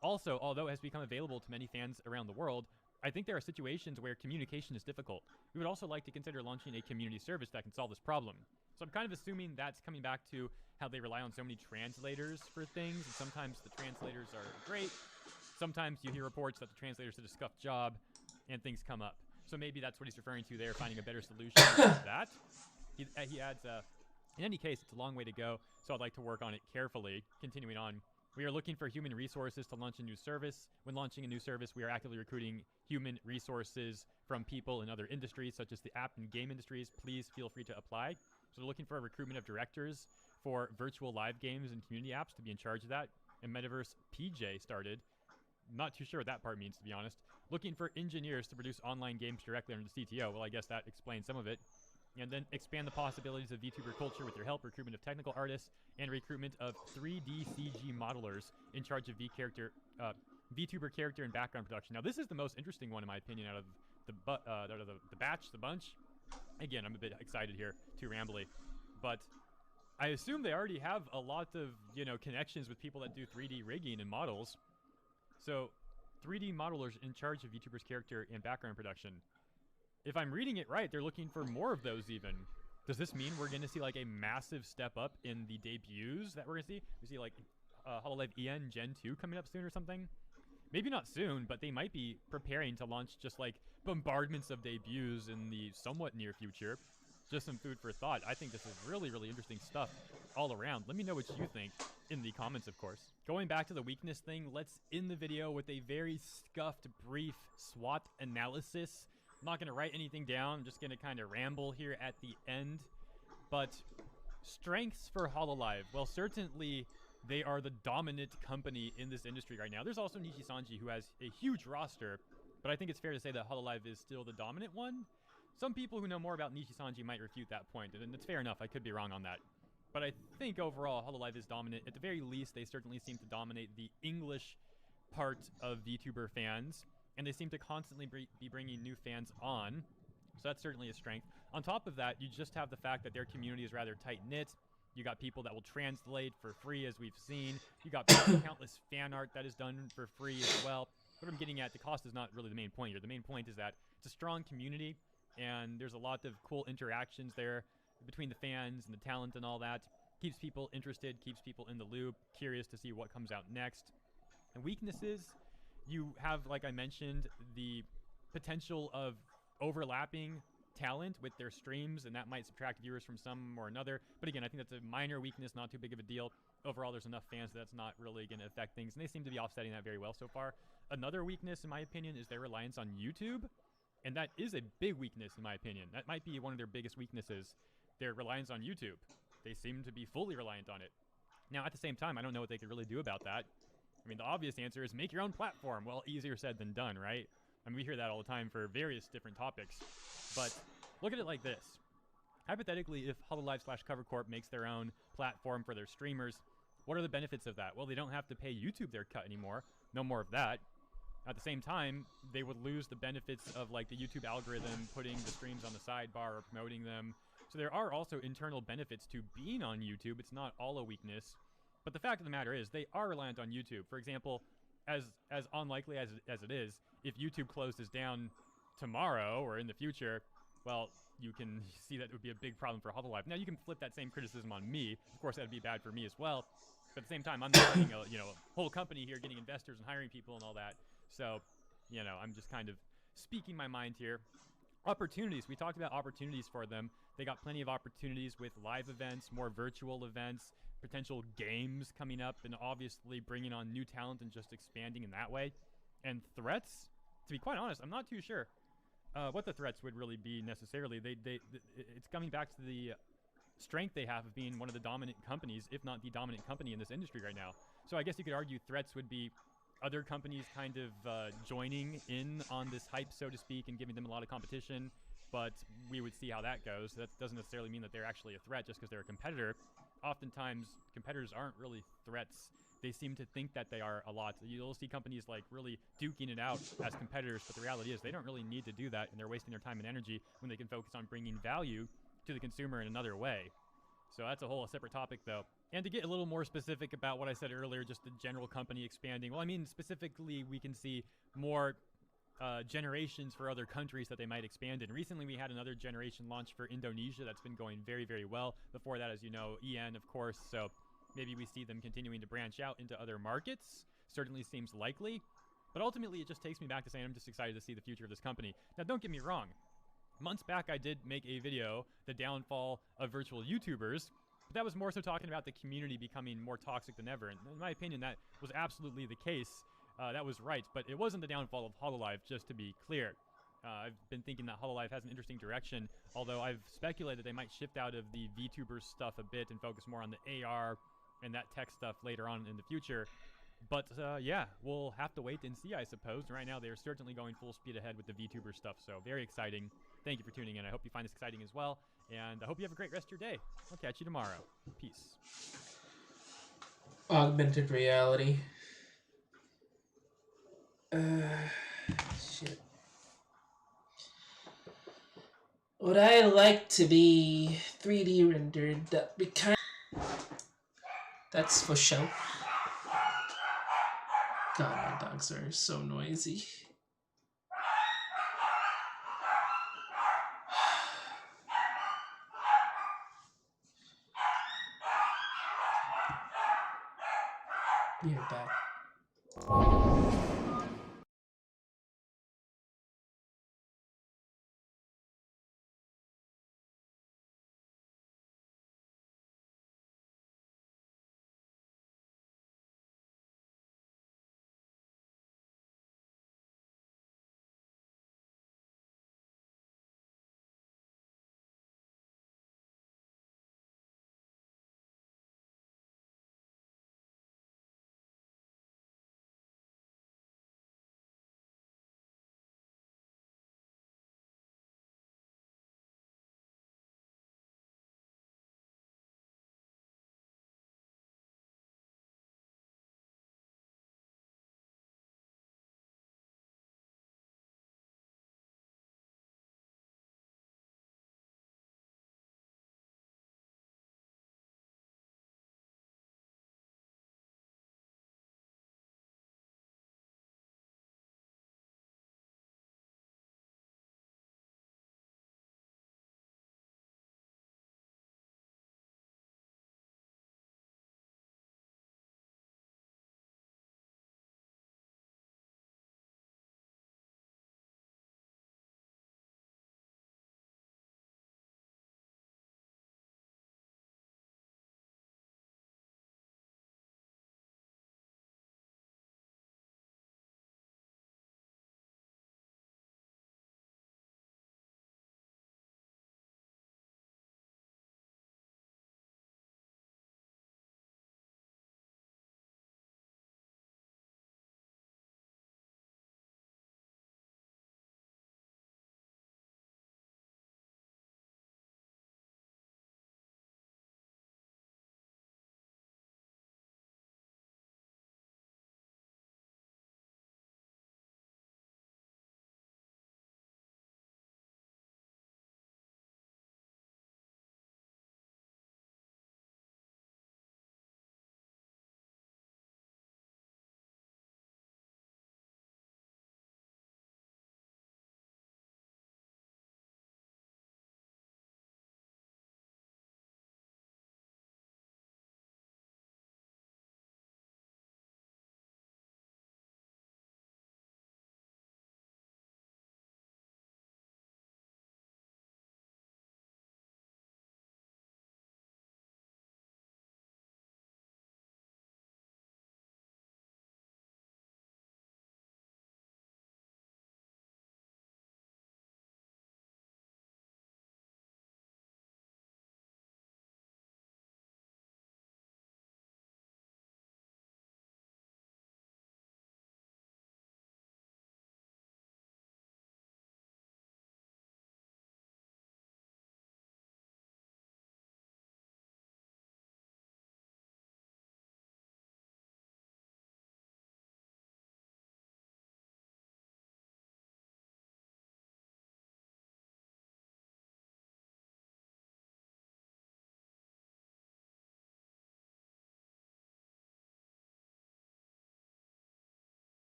Also, although it has become available to many fans around the world, I think there are situations where communication is difficult. We would also like to consider launching a community service that can solve this problem. So I'm kind of assuming that's coming back to how they rely on so many translators for things, and sometimes the translators are great. Sometimes you hear reports that the translators did a scuffed job, and things come up. So maybe that's what he's referring to there, finding a better solution to that. He adds, in any case, it's a long way to go, so I'd like to work on it carefully. Continuing on, we are looking for human resources to launch a new service. When launching a new service, we are actively recruiting human resources from people in other industries, such as the app and game industries. Please feel free to apply. So they're looking for a recruitment of directors for virtual live games and community apps to be in charge of that. And Metaverse PJ started. Not too sure what that part means, to be honest. Looking for engineers to produce online games directly under the CTO. Well, I guess that explains some of it. And then expand the possibilities of VTuber culture with your help, recruitment of technical artists, and recruitment of 3D CG modelers in charge of VTuber character and background production. Now, this is the most interesting one, in my opinion, out of the bunch. Again, I'm a bit excited here, too rambly. But I assume they already have a lot of, connections with people that do 3D rigging and models. So, 3D modelers in charge of VTuber's character and background production. If I'm reading it right, they're looking for more of those even. Does this mean we're going to see like a massive step up in the debuts that we're going to see? We see like HoloLive EN Gen 2 coming up soon or something? Maybe not soon, but they might be preparing to launch just like bombardments of debuts in the somewhat near future. Just some food for thought. I think this is really, really interesting stuff all around. Let me know what you think in the comments, of course. Going back to the weakness thing, let's end the video with a very scuffed, brief SWOT analysis. I'm not going to write anything down. I'm just going to kind of ramble here at the end. But strengths for HoloLive. Well, certainly they are the dominant company in this industry right now. There's also Nishi Sanji, who has a huge roster, but I think it's fair to say that HoloLive is still the dominant one. Some people who know more about Nishi Sanji might refute that point, and it's fair enough. I could be wrong on that. But I think overall, HoloLive is dominant. At the very least, they certainly seem to dominate the English part of VTuber fans, and they seem to constantly be bringing new fans on. So that's certainly a strength. On top of that, you just have the fact that their community is rather tight-knit. You got people that will translate for free, as we've seen. You got countless fan art that is done for free as well. What I'm getting at, the cost is not really the main point here. The main point is that it's a strong community, and there's a lot of cool interactions there between the fans and the talent and all that. Keeps people interested, keeps people in the loop, curious to see what comes out next. And weaknesses, you have, like I mentioned, the potential of overlapping talent with their streams, and that might subtract viewers from some or another. But again, I think that's a minor weakness, not too big of a deal. Overall, there's enough fans that's not really going to affect things, and they seem to be offsetting that very well so far. Another weakness, in my opinion, is their reliance on YouTube, and that is a big weakness, in my opinion. That might be one of their biggest weaknesses, their reliance on YouTube. They seem to be fully reliant on it. Now, at the same time, I don't know what they could really do about that. I mean, the obvious answer is make your own platform. Well, easier said than done, right? I mean, we hear that all the time for various different topics. But look at it like this. Hypothetically, if HoloLive/CoverCorp makes their own platform for their streamers, what are the benefits of that? Well, they don't have to pay YouTube their cut anymore. No more of that. At the same time, they would lose the benefits of like the YouTube algorithm putting the streams on the sidebar or promoting them. So there are also internal benefits to being on YouTube. It's not all a weakness. But the fact of the matter is they are reliant on YouTube. For example, as unlikely as it is, if YouTube closes down tomorrow or in the future, well, you can see that it would be a big problem for HoloLive. Now, you can flip that same criticism on me. Of course, that would be bad for me as well. But at the same time, I'm not running a whole company here, getting investors and hiring people and all that. So, I'm just kind of speaking my mind here. Opportunities. We talked about opportunities for them. They got plenty of opportunities with live events, more virtual events, potential games coming up, and obviously bringing on new talent and just expanding in that way. And threats, to be quite honest, I'm not too sure what the threats would really be necessarily. It's coming back to the strength they have of being one of the dominant companies, if not the dominant company in this industry right now. So I guess you could argue threats would be other companies kind of joining in on this hype, so to speak, and giving them a lot of competition. But we would see how that goes. That doesn't necessarily mean that they're actually a threat just because they're a competitor. Oftentimes, competitors aren't really threats. They seem to think that they are a lot. You'll see companies like really duking it out as competitors, but the reality is they don't really need to do that, and they're wasting their time and energy when they can focus on bringing value to the consumer in another way. So that's a whole separate topic, though. And to get a little more specific about what I said earlier, just the general company expanding, well, I mean, specifically, we can see more generations for other countries that they might expand in. Recently, we had another generation launch for Indonesia that's been going very, very well. Before that, as you know, EN, of course, so maybe we see them continuing to branch out into other markets. Certainly seems likely. But ultimately, it just takes me back to saying I'm just excited to see the future of this company. Now, don't get me wrong. Months back, I did make a video, The Downfall of Virtual YouTubers, but that was more so talking about the community becoming more toxic than ever. And in my opinion, that was absolutely the case. That was right, but it wasn't the downfall of HoloLive, just to be clear. I've been thinking that HoloLive has an interesting direction, although I've speculated they might shift out of the VTuber stuff a bit and focus more on the AR and that tech stuff later on in the future. But yeah, we'll have to wait and see, I suppose. Right now, they're certainly going full speed ahead with the VTuber stuff, so very exciting. Thank you for tuning in. I hope you find this exciting as well, and I hope you have a great rest of your day. I'll catch you tomorrow. Peace. Augmented reality. Shit. Would I like to be 3D rendered? That'd be kind. That's for show. God, my dogs are so noisy. Be right back.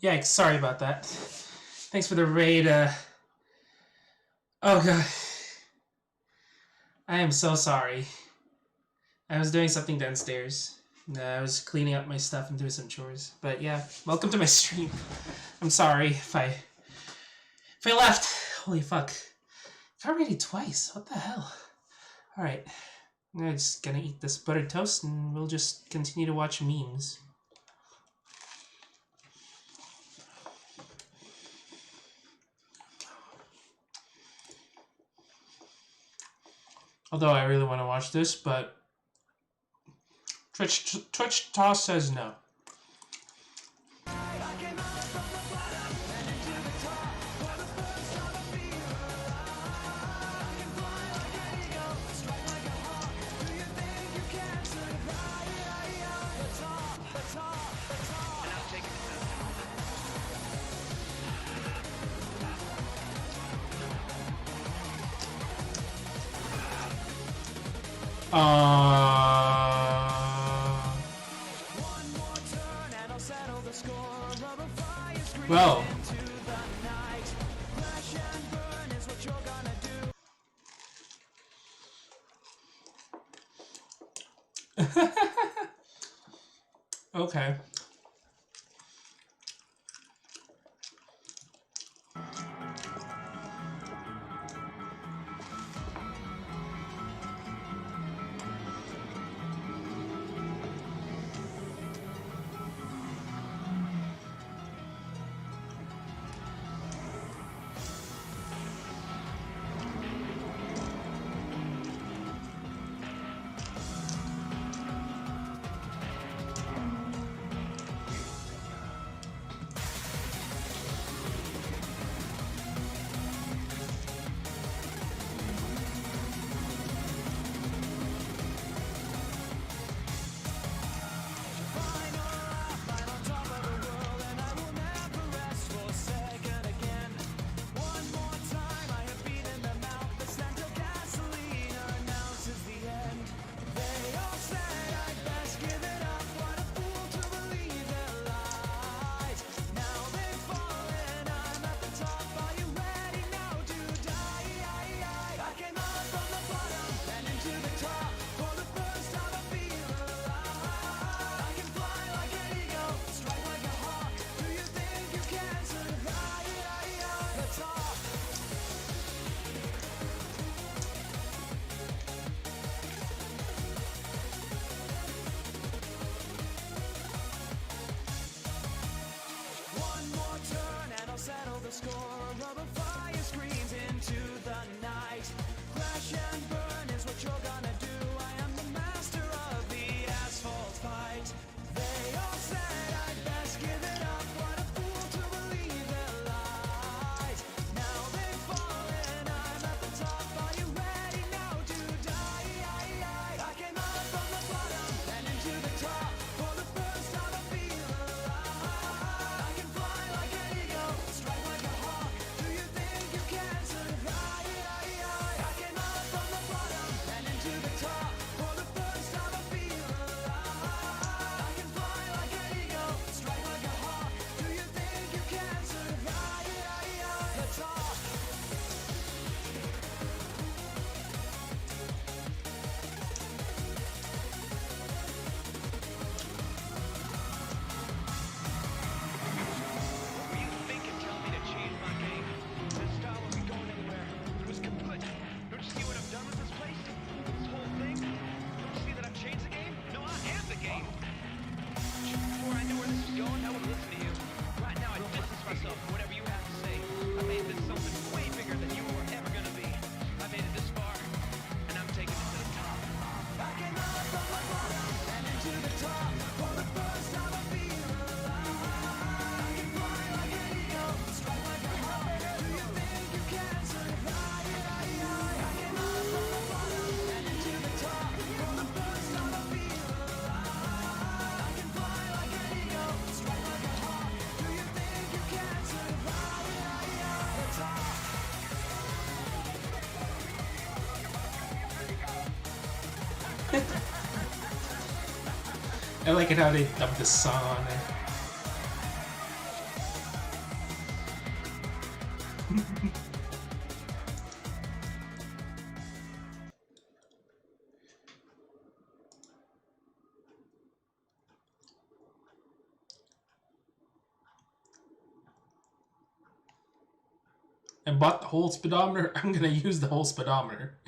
Yikes, sorry about that. Thanks for the raid. Oh god. I am so sorry. I was doing something downstairs. I was cleaning up my stuff and doing some chores. But yeah, welcome to my stream. I'm sorry if I left. Holy fuck. Got raided twice. What the hell? Alright. I'm just gonna eat this buttered toast and we'll just continue to watch memes. Although I really want to watch this, but Twitch Toss says no. Well. Okay. I like it how they dubbed this song on there. I bought the whole speedometer. I'm gonna use the whole speedometer.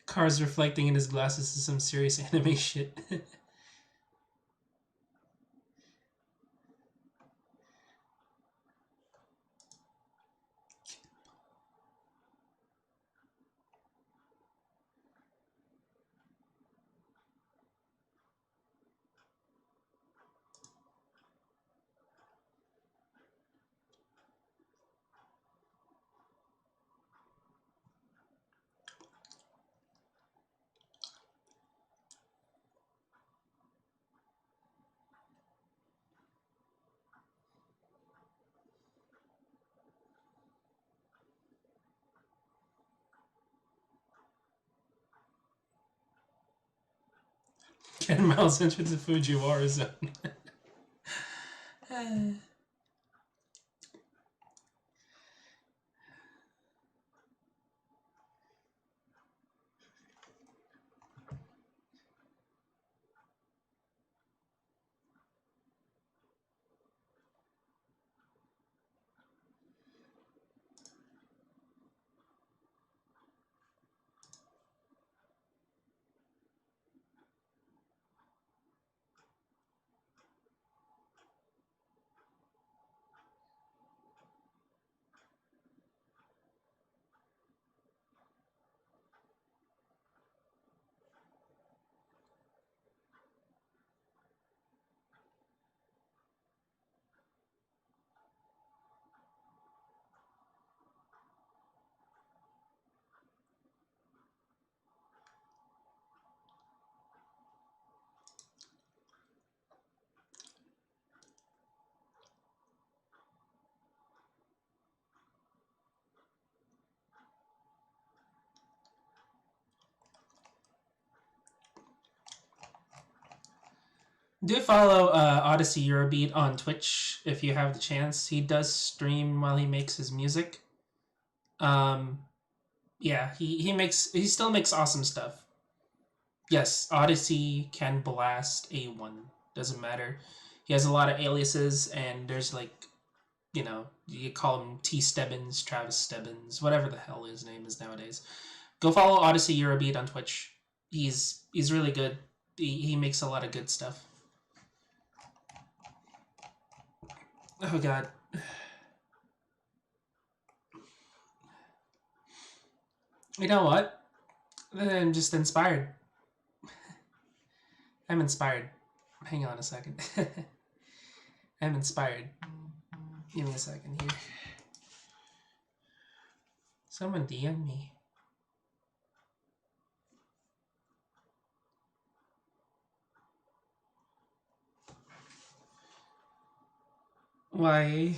Cars reflecting in his glasses is some serious anime shit. Ken Miles entered the Fujiwara zone. Do follow Odyssey Eurobeat on Twitch if you have the chance. He does stream while he makes his music. Yeah, he still makes awesome stuff. Yes, Odyssey can blast A1. Doesn't matter. He has a lot of aliases, and there's like, you know, you call him T Stebbins, Travis Stebbins, whatever the hell his name is nowadays. Go follow Odyssey Eurobeat on Twitch. He's really good. He makes a lot of good stuff. Oh god. You know what? I'm just inspired. I'm inspired. Hang on a second. I'm inspired. Give me a second here. Someone DM me. Why?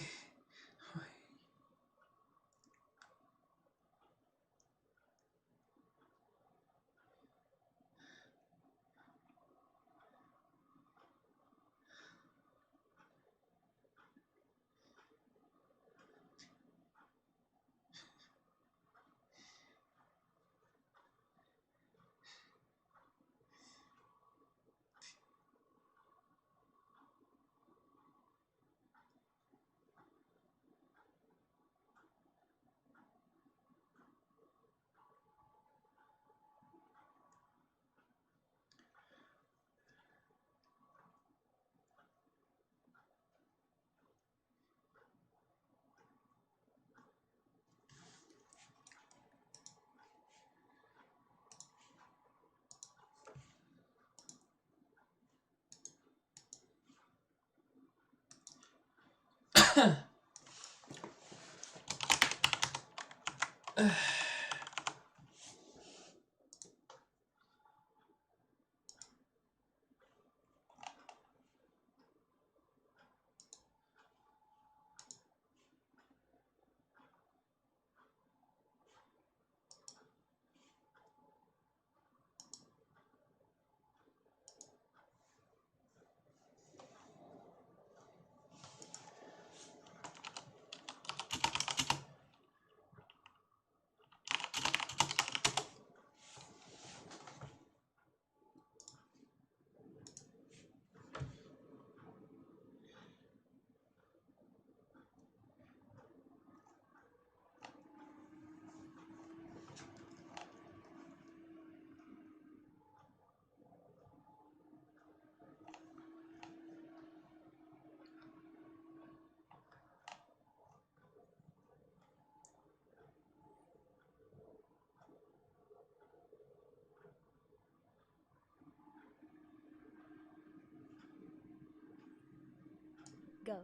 Go.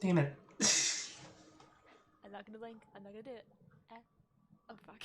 Damn it. I'm not gonna blink. I'm not gonna do it. Oh fuck.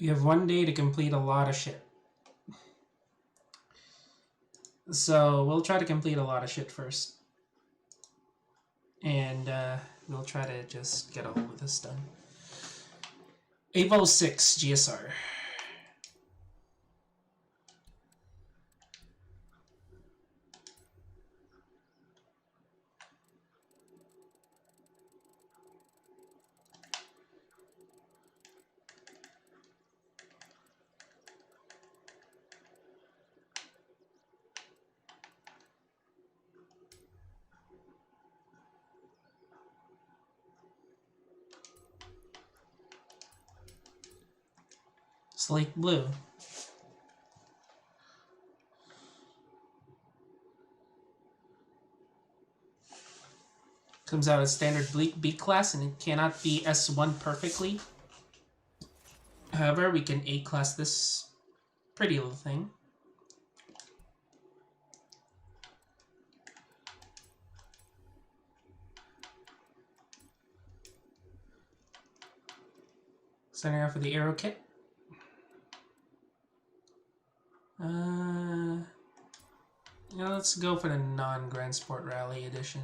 You have 1 day to complete a lot of shit. So we'll try to complete a lot of shit first. And we'll try to just get all of this done. Avo 6 GSR. Slate blue. Comes out as standard B class and it cannot be S1 perfectly. However, we can A class this pretty little thing. Starting off with the arrow kit. Yeah, let's go for the non-Grand Sport Rally edition.